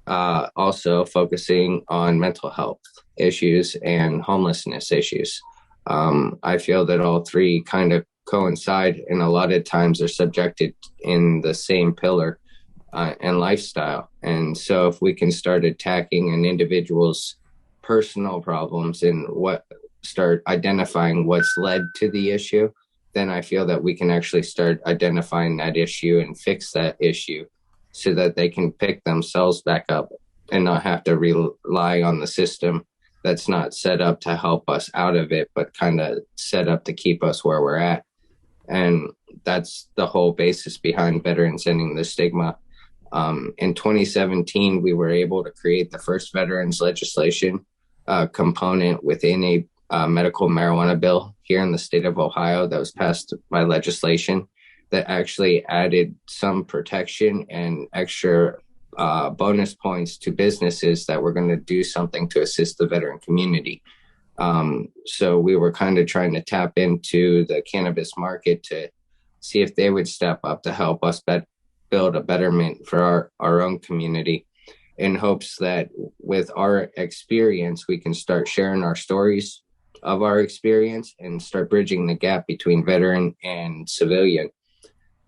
also focusing on mental health issues and homelessness issues. I feel that all three kind of coincide and a lot of times are subjected in the same pillar and lifestyle. And so if we can start attacking an individual's personal problems and start identifying what's led to the issue, then I feel that we can actually start identifying that issue and fix that issue so that they can pick themselves back up and not have to rely on the system that's not set up to help us out of it, but kind of set up to keep us where we're at. And that's the whole basis behind Veterans Ending the Stigma. In 2017, we were able to create the first veterans legislation component within a medical marijuana bill here in the state of Ohio that was passed by legislation that actually added some protection and extra bonus points to businesses that were going to do something to assist the veteran community. So we were kind of trying to tap into the cannabis market to see if they would step up to help us build a betterment for our own community, in hopes that with our experience, we can start sharing our stories of our experience and start bridging the gap between veteran and civilian.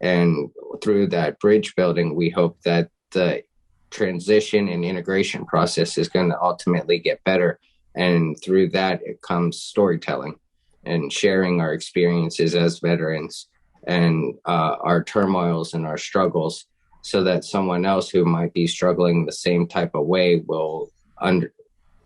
And through that bridge building, we hope that the transition and integration process is going to ultimately get better. And through that, it comes storytelling and sharing our experiences as veterans and our turmoils and our struggles, so that someone else who might be struggling the same type of way will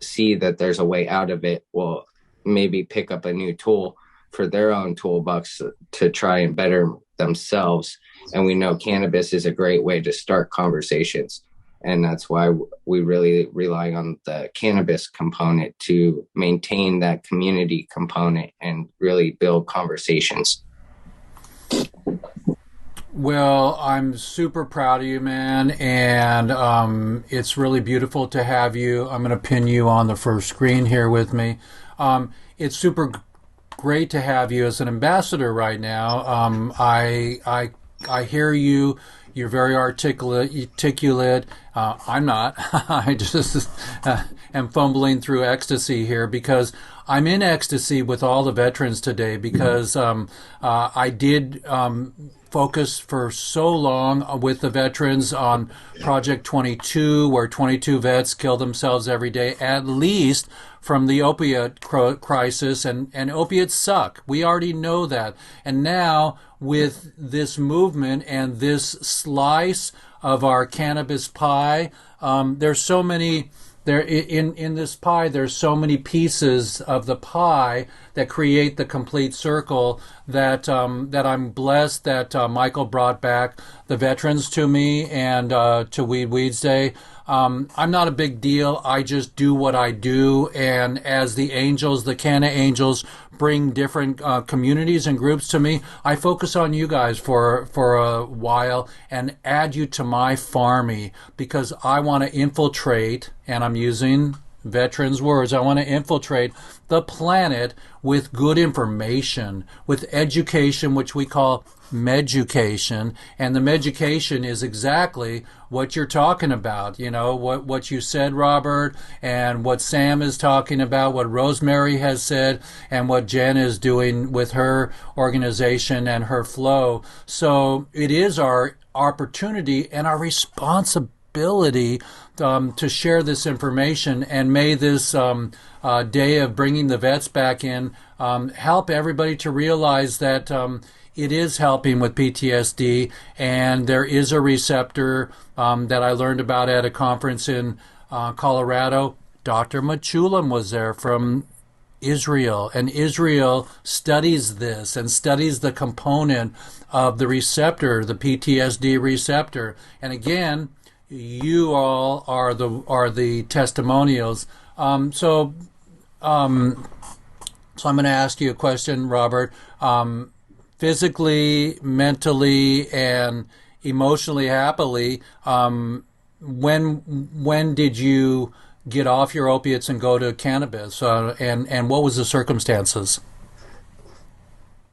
see that there's a way out of it, will maybe pick up a new tool for their own toolbox to try and better themselves. And we know cannabis is a great way to start conversations. And that's why we really rely on the cannabis component to maintain that community component and really build conversations. Well, I'm super proud of you, man, and it's really beautiful to have you. I'm going to pin you on the first screen here with me. It's super great to have you as an ambassador right now. I hear you. You're very articulate. I'm not. I just am fumbling through ecstasy here because I'm in ecstasy with all the veterans today because I did focus for so long with the veterans on Project 22, where 22 vets kill themselves every day, at least from the opiate crisis, and opiates suck. We already know that. And now with this movement and this slice of our cannabis pie, there's so many there in this pie. There's so many pieces of the pie that create the complete circle that that I'm blessed that Michael brought back the veterans to me and to Weeds Day. I'm not a big deal. I just do what I do. And as the angels, the Canna Angels, bring different communities and groups to me, I focus on you guys for a while and add you to my farmy because I want to infiltrate, and I'm using veterans' words, I want to infiltrate the planet with good information, with education, which we call meducation. And the meducation is exactly what you're talking about. You know, what you said, Robert, and what Sam is talking about, what Rosemary has said, and what Jen is doing with her organization and her flow. So it is our opportunity and our responsibility to share this information, and may this day of bringing the vets back in help everybody to realize that it is helping with PTSD, and there is a receptor that I learned about at a conference in Colorado. Dr. Machulam was there from Israel, and Israel studies this and studies the component of the receptor, the PTSD receptor. And again, you all are the testimonials. So I'm going to ask you a question, Robert. Physically, mentally, and emotionally, happily, when did you get off your opiates and go to cannabis? And what was the circumstances?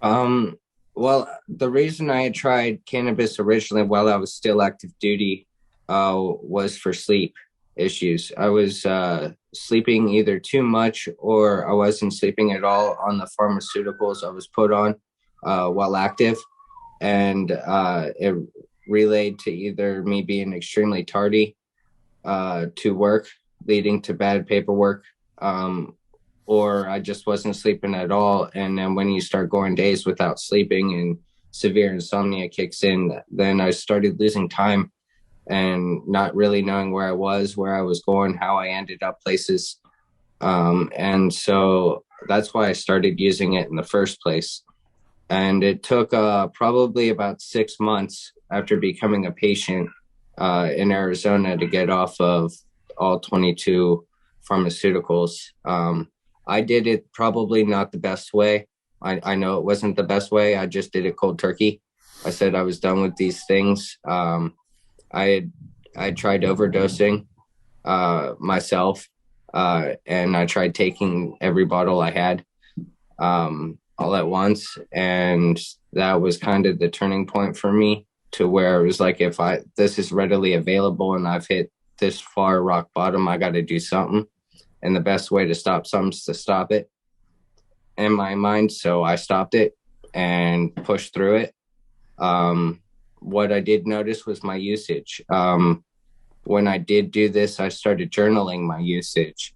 Well, the reason I had tried cannabis originally while I was still active duty was for sleep issues. I was sleeping either too much or I wasn't sleeping at all on the pharmaceuticals I was put on while active. And it relayed to either me being extremely tardy to work, leading to bad paperwork, or I just wasn't sleeping at all. And then when you start going days without sleeping and severe insomnia kicks in, then I started losing time and not really knowing where I was going, how I ended up places. And so that's why I started using it in the first place. And it took probably about 6 months after becoming a patient in Arizona to get off of all 22 pharmaceuticals. I did it probably not the best way. I know it wasn't the best way. I just did it cold turkey. I said I was done with these things. I tried overdosing myself. and I tried taking every bottle I had all at once, and that was kind of the turning point for me, to where it was like, if this is readily available and I've hit this far rock bottom, I got to do something, and the best way to stop something is to stop it, in my mind. So I stopped it and pushed through it. What I did notice was my usage. When I did do this, I started journaling my usage.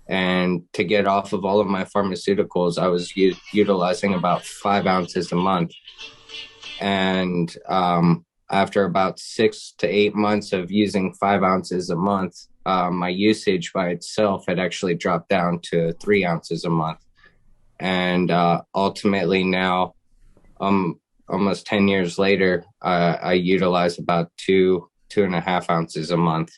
And to get off of all of my pharmaceuticals, I was utilizing about 5 ounces a month. And after about 6 to 8 months of using 5 ounces a month, my usage by itself had actually dropped down to 3 ounces a month. And ultimately now, almost 10 years later, I utilize about 2.5 ounces a month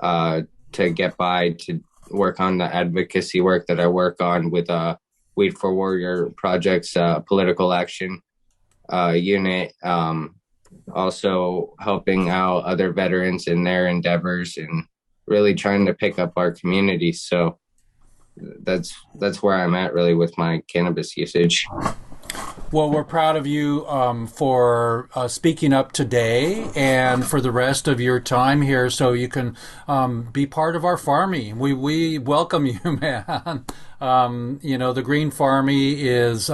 to get by, to work on the advocacy work that I work on with Weed for Warrior Project's political action unit. Also helping out other veterans in their endeavors and really trying to pick up our community. So that's where I'm at really with my cannabis usage. Well, we're proud of you for speaking up today and for the rest of your time here, so you can be part of our farmy. We welcome you, man. The Green Farmy is,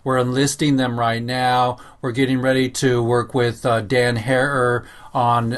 we're enlisting them right now. We're getting ready to work with Dan Harrer on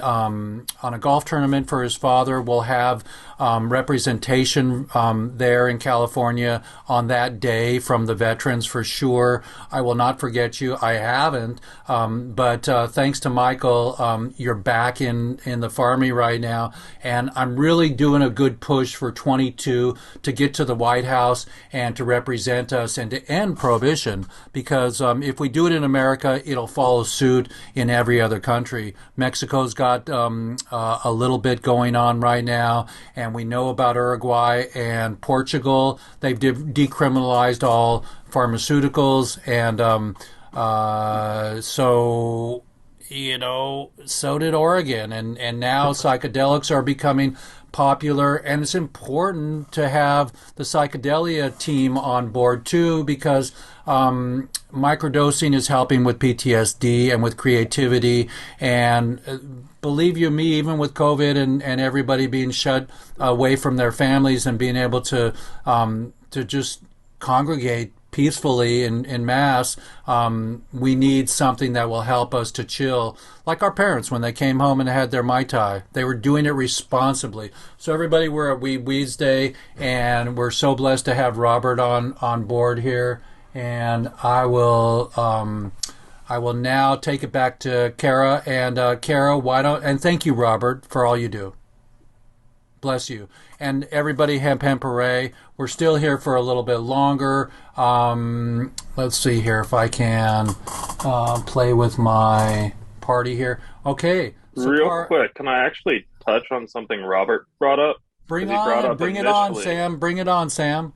a golf tournament for his father. We'll have representation there in California on that day from the veterans for sure. I will not forget you. I haven't, but thanks to Michael, you're back in the Farmy right now, and I'm really doing a good push for 22 to get to the White House and to represent us and to end prohibition, because if we do it in America, it'll follow suit in every other country. Mexico's got a little bit going on right now, and we know about Uruguay and Portugal. They've decriminalized all pharmaceuticals, and so did Oregon, and now psychedelics are becoming popular, and it's important to have the psychedelia team on board too, because microdosing is helping with PTSD and with creativity, and believe you me, even with COVID and everybody being shut away from their families and being able to just congregate peacefully in mass, we need something that will help us to chill, like our parents when they came home and had their Mai Tai. They were doing it responsibly. So everybody, we're at Weeds Day, and we're so blessed to have Robert on board here, and I will now take it back to Kara, and Kara, and thank you, Robert, for all you do. Bless you. And everybody, Hemp Hooray. We're still here for a little bit longer. Let's see here if I can play with my party here. Okay. So real quick, can I actually touch on something Robert brought up? Bring it on, Sam. Bring it on, Sam.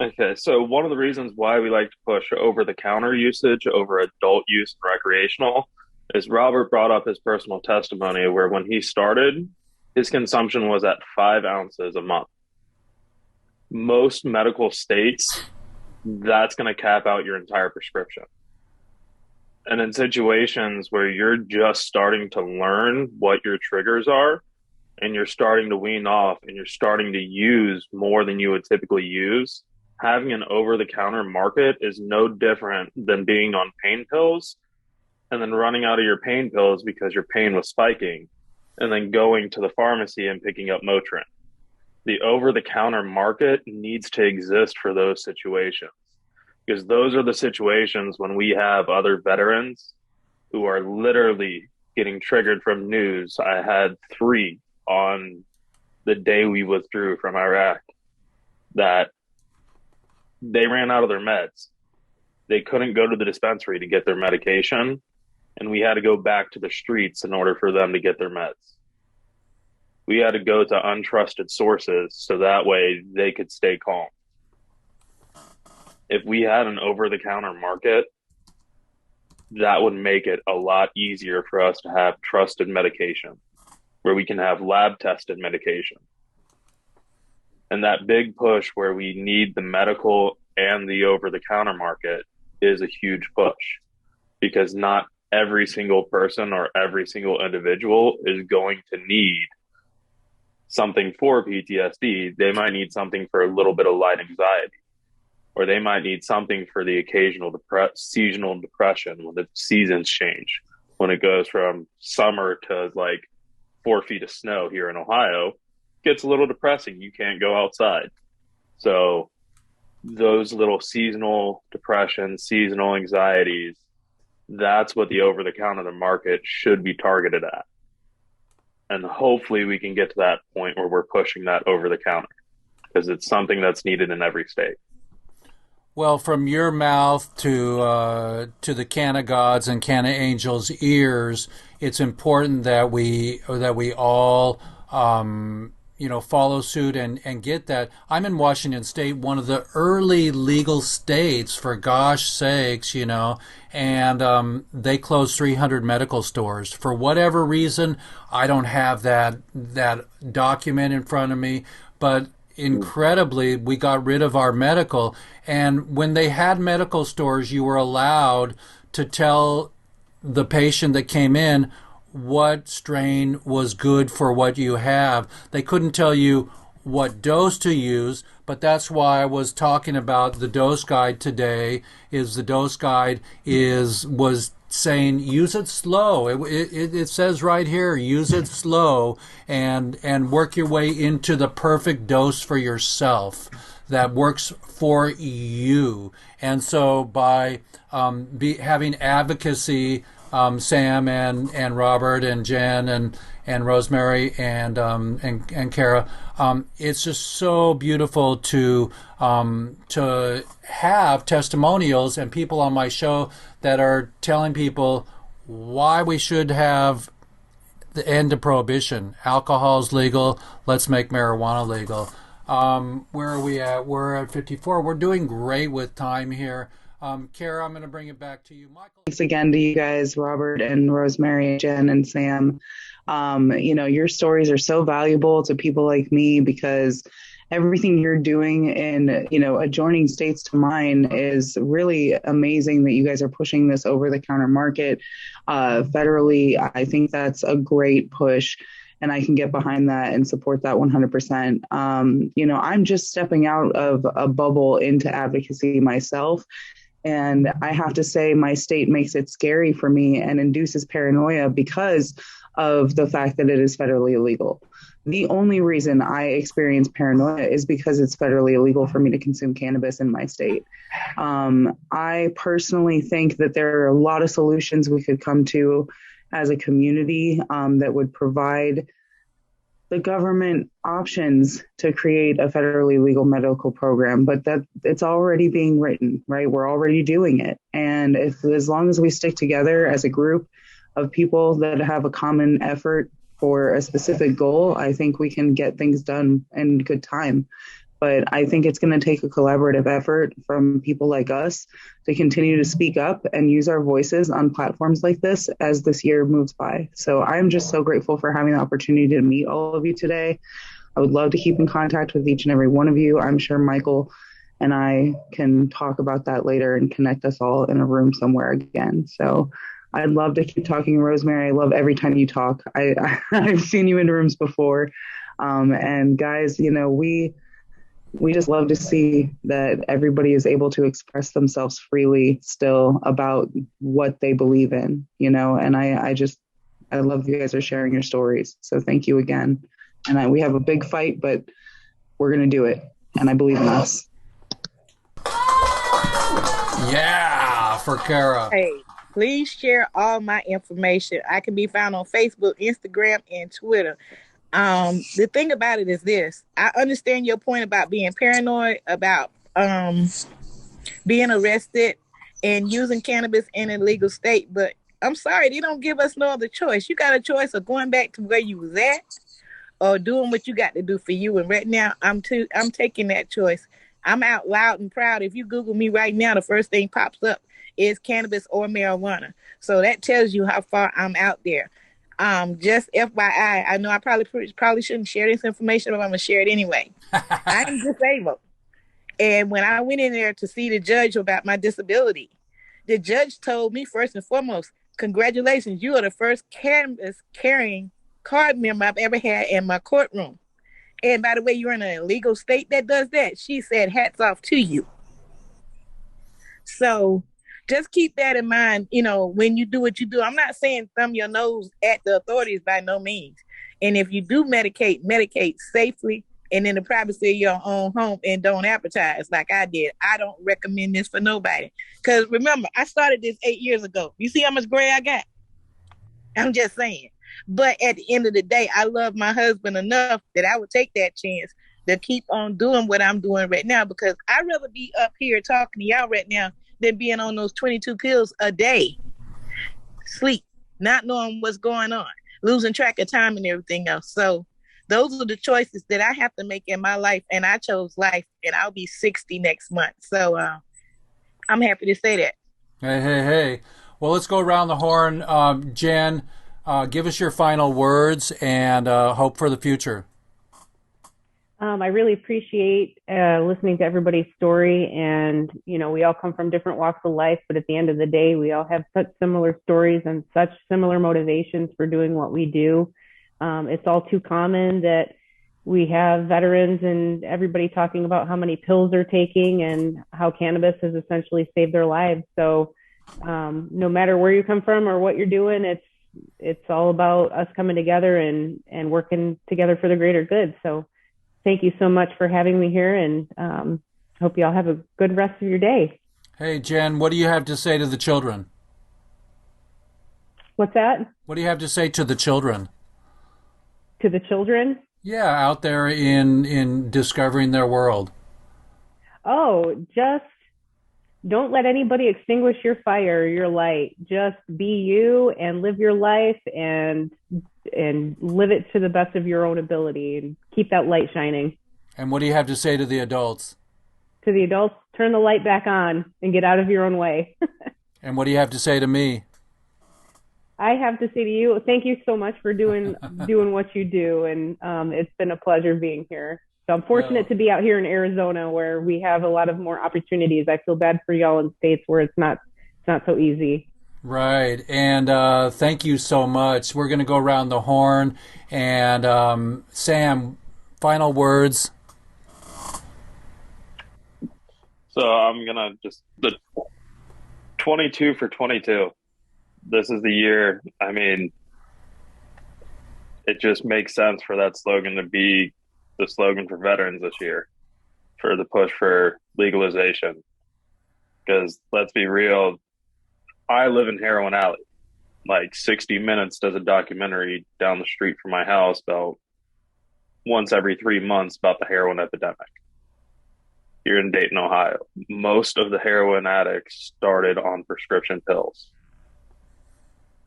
Okay, so one of the reasons why we like to push over-the-counter usage over adult use and recreational is Robert brought up his personal testimony where when he started, his consumption was at 5 ounces a month. Most medical states, that's going to cap out your entire prescription. And in situations where you're just starting to learn what your triggers are, and you're starting to wean off, and you're starting to use more than you would typically use, having an over-the-counter market is no different than being on pain pills and then running out of your pain pills because your pain was spiking, and then going to the pharmacy and picking up Motrin. The over-the-counter market needs to exist for those situations, because those are the situations when we have other veterans who are literally getting triggered from news. I had 3 on the day we withdrew from Iraq that they ran out of their meds. They couldn't go to the dispensary to get their medication, and we had to go back to the streets in order for them to get their meds. We had to go to untrusted sources so that way they could stay calm. If we had an over-the-counter market, that would make it a lot easier for us to have trusted medication, where we can have lab-tested medication. And that big push where we need the medical and the over-the-counter market is a huge push, because not every single person or every single individual is going to need something for PTSD. They might need something for a little bit of light anxiety, or they might need something for the occasional seasonal depression when the seasons change. When it goes from summer to like 4 feet of snow here in Ohio, it gets a little depressing. You can't go outside. So those little seasonal depressions, seasonal anxieties, that's what the over-the-counter market should be targeted at. And hopefully we can get to that point where we're pushing that over-the-counter, because it's something that's needed in every state. Well, from your mouth to the Canna Gods and Canna Angels' ears, it's important that we all follow suit and get that. I'm in Washington State, one of the early legal states, for gosh sakes, and they closed 300 medical stores for whatever reason. I don't have that document in front of me, but incredibly, we got rid of our medical. And when they had medical stores, you were allowed to tell the patient that came in what strain was good for what you have. They couldn't tell you what dose to use, but that's why I was talking about the dose guide today. The dose guide was saying use it slow. It says right here, use it slow and work your way into the perfect dose for yourself that works for you. And so by having advocacy, Sam and Robert and Jen and Rosemary and Kara, it's just so beautiful to have testimonials and people on my show that are telling people why we should have the end of prohibition. Alcohol's legal. Let's make marijuana legal. Where are we at? We're at 54. We're doing great with time here. Kara, I'm going to bring it back to you. Michael. Thanks again to you guys, Robert and Rosemary, Jen and Sam. Your stories are so valuable to people like me, because everything you're doing in, adjoining states to mine is really amazing that you guys are pushing this over-the-counter market federally. I think that's a great push, and I can get behind that and support that 100%. I'm just stepping out of a bubble into advocacy myself. And I have to say, my state makes it scary for me and induces paranoia because of the fact that it is federally illegal. The only reason I experience paranoia is because it's federally illegal for me to consume cannabis in my state. I personally think that there are a lot of solutions we could come to as a community that would provide the government options to create a federally legal medical program, but that it's already being written, right? We're already doing it. And as long as we stick together as a group of people that have a common effort for a specific goal, I think we can get things done in good time. But I think it's going to take a collaborative effort from people like us to continue to speak up and use our voices on platforms like this as this year moves by. So I'm just so grateful for having the opportunity to meet all of you today. I would love to keep in contact with each and every one of you. I'm sure Michael and I can talk about that later and connect us all in a room somewhere again. So I'd love to keep talking, Rosemary. I love every time you talk. I've seen you in rooms before. And guys, we just love to see that everybody is able to express themselves freely still about what they believe in, and I love you guys are sharing your stories. So thank you again. And we have a big fight, but we're going to do it. And I believe in us. Yeah, for Kara. Hey, please share all my information. I can be found on Facebook, Instagram, and Twitter. The thing about it is this: I understand your point about being paranoid about being arrested and using cannabis in a legal state, but I'm sorry, they don't give us no other choice. You got a choice of going back to where you was at or doing what you got to do for you. And right now, I'm taking that choice. I'm out loud and proud. If you Google me right now, the first thing pops up is cannabis or marijuana. So that tells you how far I'm out there. Just FYI, I know I probably shouldn't share this information, but I'm gonna share it anyway. I'm disabled, and when I went in there to see the judge about my disability, the judge told me first and foremost, "Congratulations, you are the first cannabis carrying card member I've ever had in my courtroom. And by the way, you're in an illegal state that does that." She said, "Hats off to you." So just keep that in mind, when you do what you do. I'm not saying thumb your nose at the authorities by no means. And if you do medicate safely and in the privacy of your own home and don't advertise like I did. I don't recommend this for nobody. Because remember, I started this 8 years ago. You see how much gray I got? I'm just saying. But at the end of the day, I love my husband enough that I would take that chance to keep on doing what I'm doing right now, because I'd rather be up here talking to y'all right now than being on those 22 pills a day. Sleep, not knowing what's going on, losing track of time and everything else. So those are the choices that I have to make in my life, and I chose life, and I'll be 60 next month. So I'm happy to say that. Hey. Well, let's go around the horn. Jen, give us your final words and hope for the future. I really appreciate listening to everybody's story. And, we all come from different walks of life, but at the end of the day, we all have such similar stories and such similar motivations for doing what we do. It's all too common that we have veterans and everybody talking about how many pills they're taking and how cannabis has essentially saved their lives. So no matter where you come from or what you're doing, it's all about us coming together and working together for the greater good. So thank you so much for having me here, and hope you all have a good rest of your day. Hey, Jen, what do you have to say to the children? What's that? What do you have to say to the children? To the children? Yeah, out there in discovering their world. Oh, just don't let anybody extinguish your fire, your light. Just be you and live your life and live it to the best of your own ability and keep that light shining. And what do you have to say to the adults? To the adults, turn the light back on and get out of your own way. And what do you have to say to me? I have to say to you, thank you so much for doing what you do. And it's been a pleasure being here. So I'm fortunate to be out here in Arizona where we have a lot of more opportunities. I feel bad for y'all in states where it's not so easy. Right. And thank you so much. We're going to go around the horn. And Sam, final words. So I'm going to the 22 for 22. This is the year. I mean, it just makes sense for that slogan to be the slogan for veterans this year, for the push for legalization. Because let's be real, I live in Heroin Alley. Like 60 Minutes does a documentary down the street from my house about once every 3 months about the heroin epidemic here in Dayton, Ohio. Most of the heroin addicts started on prescription pills.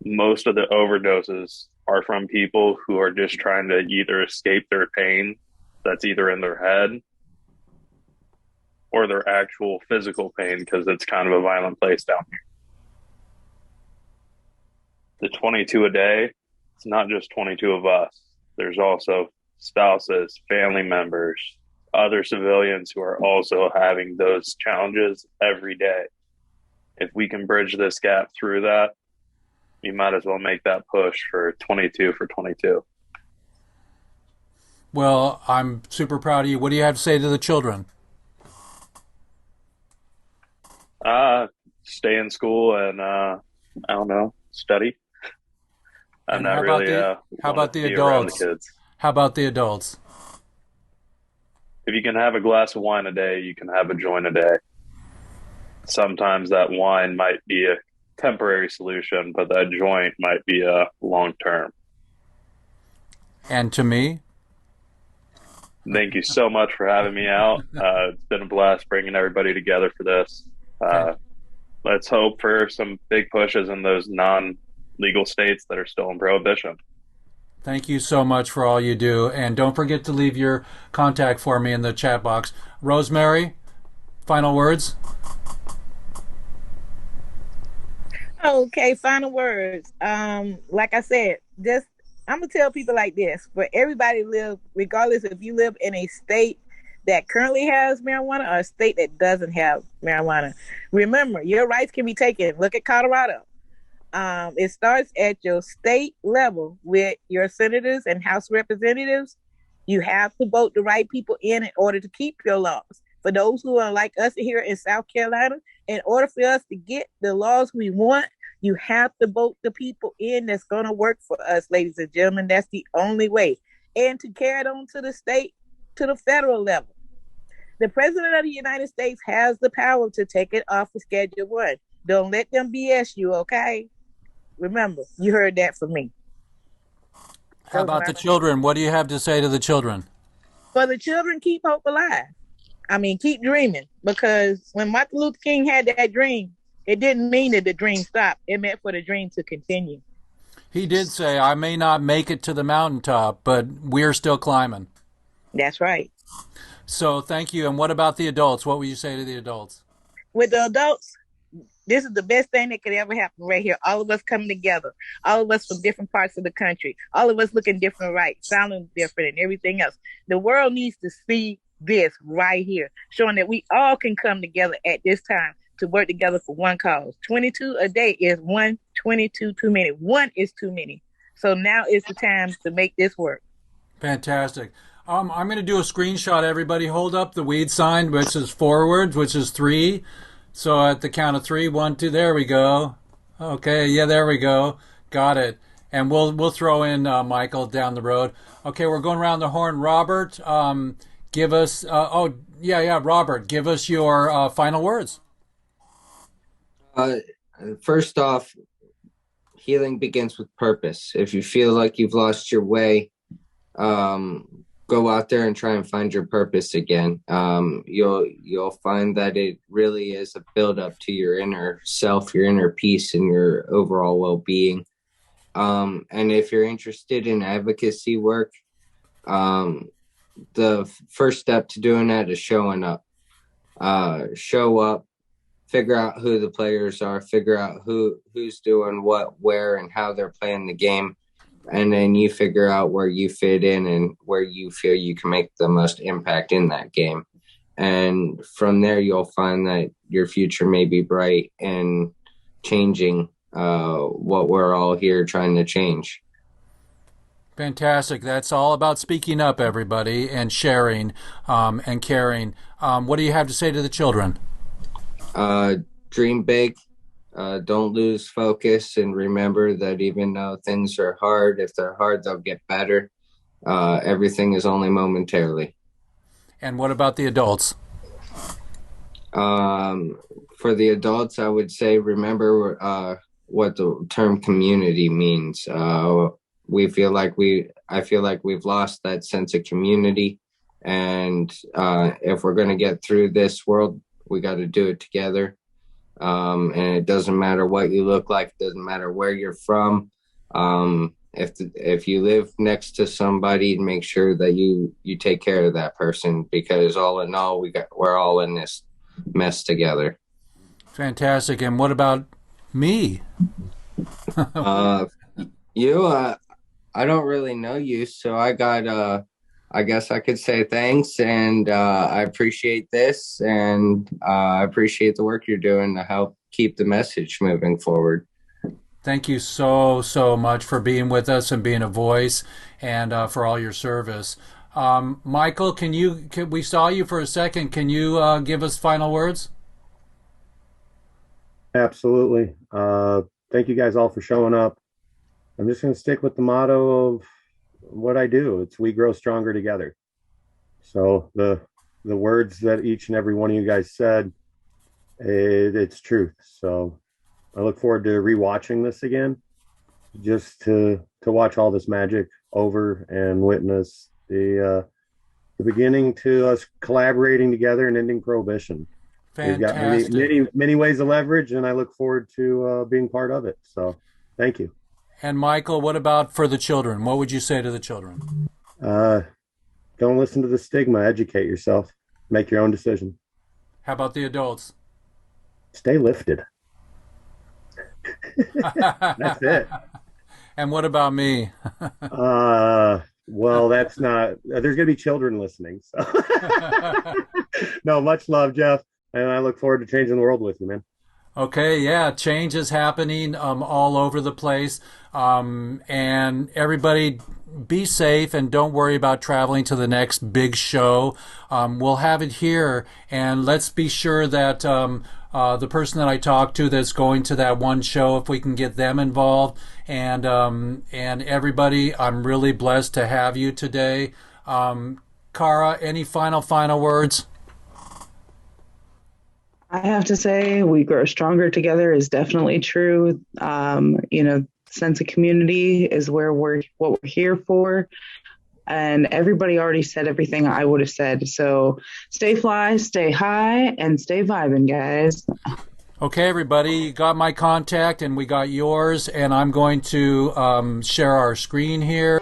Most of the overdoses are from people who are just trying to either escape their pain that's either in their head or their actual physical pain, because it's kind of a violent place down here. The 22 a day, it's not just 22 of us. There's also spouses, family members, other civilians who are also having those challenges every day. If we can bridge this gap through that, you might as well make that push for 22 for 22. Well, I'm super proud of you. What do you have to say to the children? Stay in school and, I don't know, study. I'm not really. How about the adults? The kids. How about the adults? If you can have a glass of wine a day, you can have a joint a day. Sometimes that wine might be a temporary solution, but that joint might be a long term. And to me? Thank you so much for having me out. It's been a blast bringing everybody together for this. Let's hope for some big pushes in those non-legal states that are still in prohibition. Thank you so much for all you do. And don't forget to leave your contact for me in the chat box. Rosemary, final words? Okay, final words. Like I said, just I'm gonna tell people like this: for everybody live, regardless if you live in a state that currently has marijuana or a state that doesn't have marijuana. Remember, your rights can be taken. Look at Colorado. It starts at your state level with your senators and House representatives. You have to vote the right people in order to keep your laws. For those who are like us here in South Carolina, in order for us to get the laws we want, you have to vote the people in that's going to work for us, ladies and gentlemen. That's the only way. And to carry it on to the state, to the federal level. The President of the United States has the power to take it off of Schedule 1. Don't let them BS you, okay? Remember, you heard that from me. How about the children? What do you have to say to the children? For the children, keep hope alive. I mean, keep dreaming. Because when Martin Luther King had that dream, it didn't mean that the dream stopped. It meant for the dream to continue. He did say, I may not make it to the mountaintop, but we're still climbing. That's right. So thank you. And what about the adults? What would you say to the adults? With the adults, this is the best thing that could ever happen right here. All of us coming together. All of us from different parts of the country. All of us looking different, right? Sounding different and everything else. The world needs to see this right here, showing that we all can come together at this time to work together for one cause. 22 a day is 122 too many. One is too many. So now is the time to make this work. Fantastic. I'm going to do a screenshot. Everybody hold up the weed sign, which is forwards, which is 3. So at the count of 3, 1, 2, there we go. Okay, yeah, there we go. Got it. And we'll throw in Michael down the road. Okay, we're going around the horn. Robert, give us. Robert, give us your final words. First off, healing begins with purpose. If you feel like you've lost your way, go out there and try and find your purpose again. You'll find that it really is a build up to your inner self, your inner peace, and your overall well-being. And if you're interested in advocacy work, the first step to doing that is showing up. Show up, figure out who the players are, figure out who's doing what, where, and how they're playing the game. And then you figure out where you fit in and where you feel you can make the most impact in that game. And from there, you'll find that your future may be bright and changing what we're all here trying to change. Fantastic. That's all about speaking up, everybody, and sharing and caring. What do you have to say to the children? Dream big. Don't lose focus, and remember that even though things are hard, if they're hard, they'll get better. Everything is only momentarily. And what about the adults? For the adults, I would say remember what the term community means. I feel like we've lost that sense of community, and if we're going to get through this world, we got to do it together. And it doesn't matter what you look like, it doesn't matter where you're from. If you live next to somebody, make sure that you take care of that person, because all in all, we're all in this mess together. Fantastic. And what about me? I don't really know you, so I guess I could say thanks, and I appreciate this, and I appreciate the work you're doing to help keep the message moving forward. Thank you so much for being with us and being a voice, and for all your service. Michael, we saw you for a second. Can you give us final words? Absolutely. Thank you guys all for showing up. I'm just going to stick with the motto of what I do. It's we grow stronger together. So the words that each and every one of you guys said, it's truth. So I look forward to rewatching this again, just to watch all this magic over and witness the beginning to us collaborating together and ending prohibition. Fantastic. We've got many ways of leverage, and I look forward to being part of it. So thank you. And Michael, what about for the children? What would you say to the children? Don't listen to the stigma. Educate yourself. Make your own decision. How about the adults? Stay lifted. That's it. And what about me? Well, that's not. There's going to be children listening. So, no, much love, Jeff, and I look forward to changing the world with you, man. Okay, yeah, change is happening all over the place. And everybody be safe and don't worry about traveling to the next big show. We'll have it here, and let's be sure that the person that I talked to that's going to that one show, if we can get them involved, and everybody, I'm really blessed to have you today. Cara, any final words? I have to say, we grow stronger together is definitely true. Sense of community is what we're here for. And everybody already said everything I would have said. So stay fly, stay high, and stay vibing, guys. Okay, everybody, you got my contact and we got yours, and I'm going to share our screen here.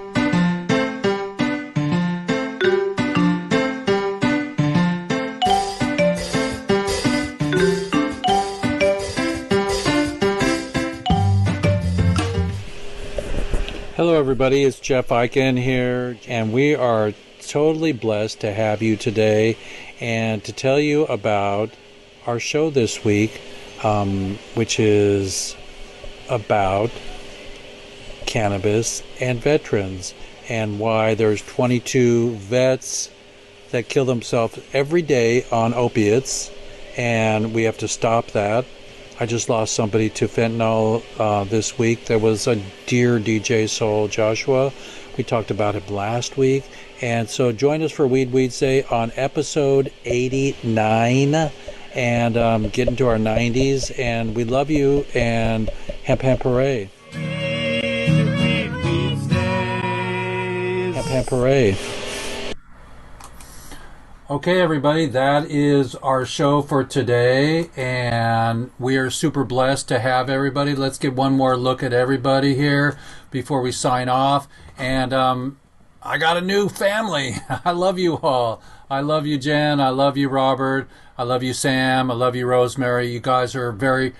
Hello, everybody. It's Jeff Eichen here, and we are totally blessed to have you today and to tell you about our show this week, which is about cannabis and veterans, and why there's 22 vets that kill themselves every day on opiates, and we have to stop that. I just lost somebody to fentanyl this week. There was a dear DJ soul, Joshua. We talked about him last week. And so join us for Weeds Day on episode 89 and get into our 90s. And we love you, and hemp hemp hooray. Hemp hemp hooray. Okay, everybody, that is our show for today, and we are super blessed to have everybody. Let's get one more look at everybody here before we sign off. And I got a new family. I love you all. I love you, Jen. I love you, Robert. I love you, Sam. I love you, Rosemary. You guys are very...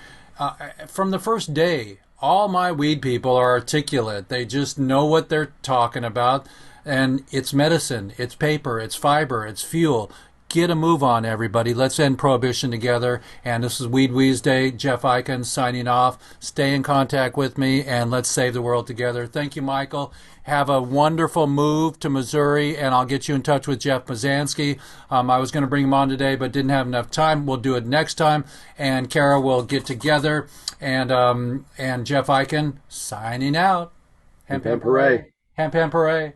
from the first day, all my weed people are articulate. They just know what they're talking about. And it's medicine, it's paper, it's fiber, it's fuel. Get a move on, everybody. Let's end prohibition together. And this is Weedsday. Jeff Eichen signing off. Stay in contact with me, and let's save the world together. Thank you, Michael. Have a wonderful move to Missouri, and I'll get you in touch with Jeff Mazansky. I was going to bring him on today, but didn't have enough time. We'll do it next time, and Kara will get together. And Jeff Eichen signing out. Hemp hemp hooray. Hemp hemp hooray.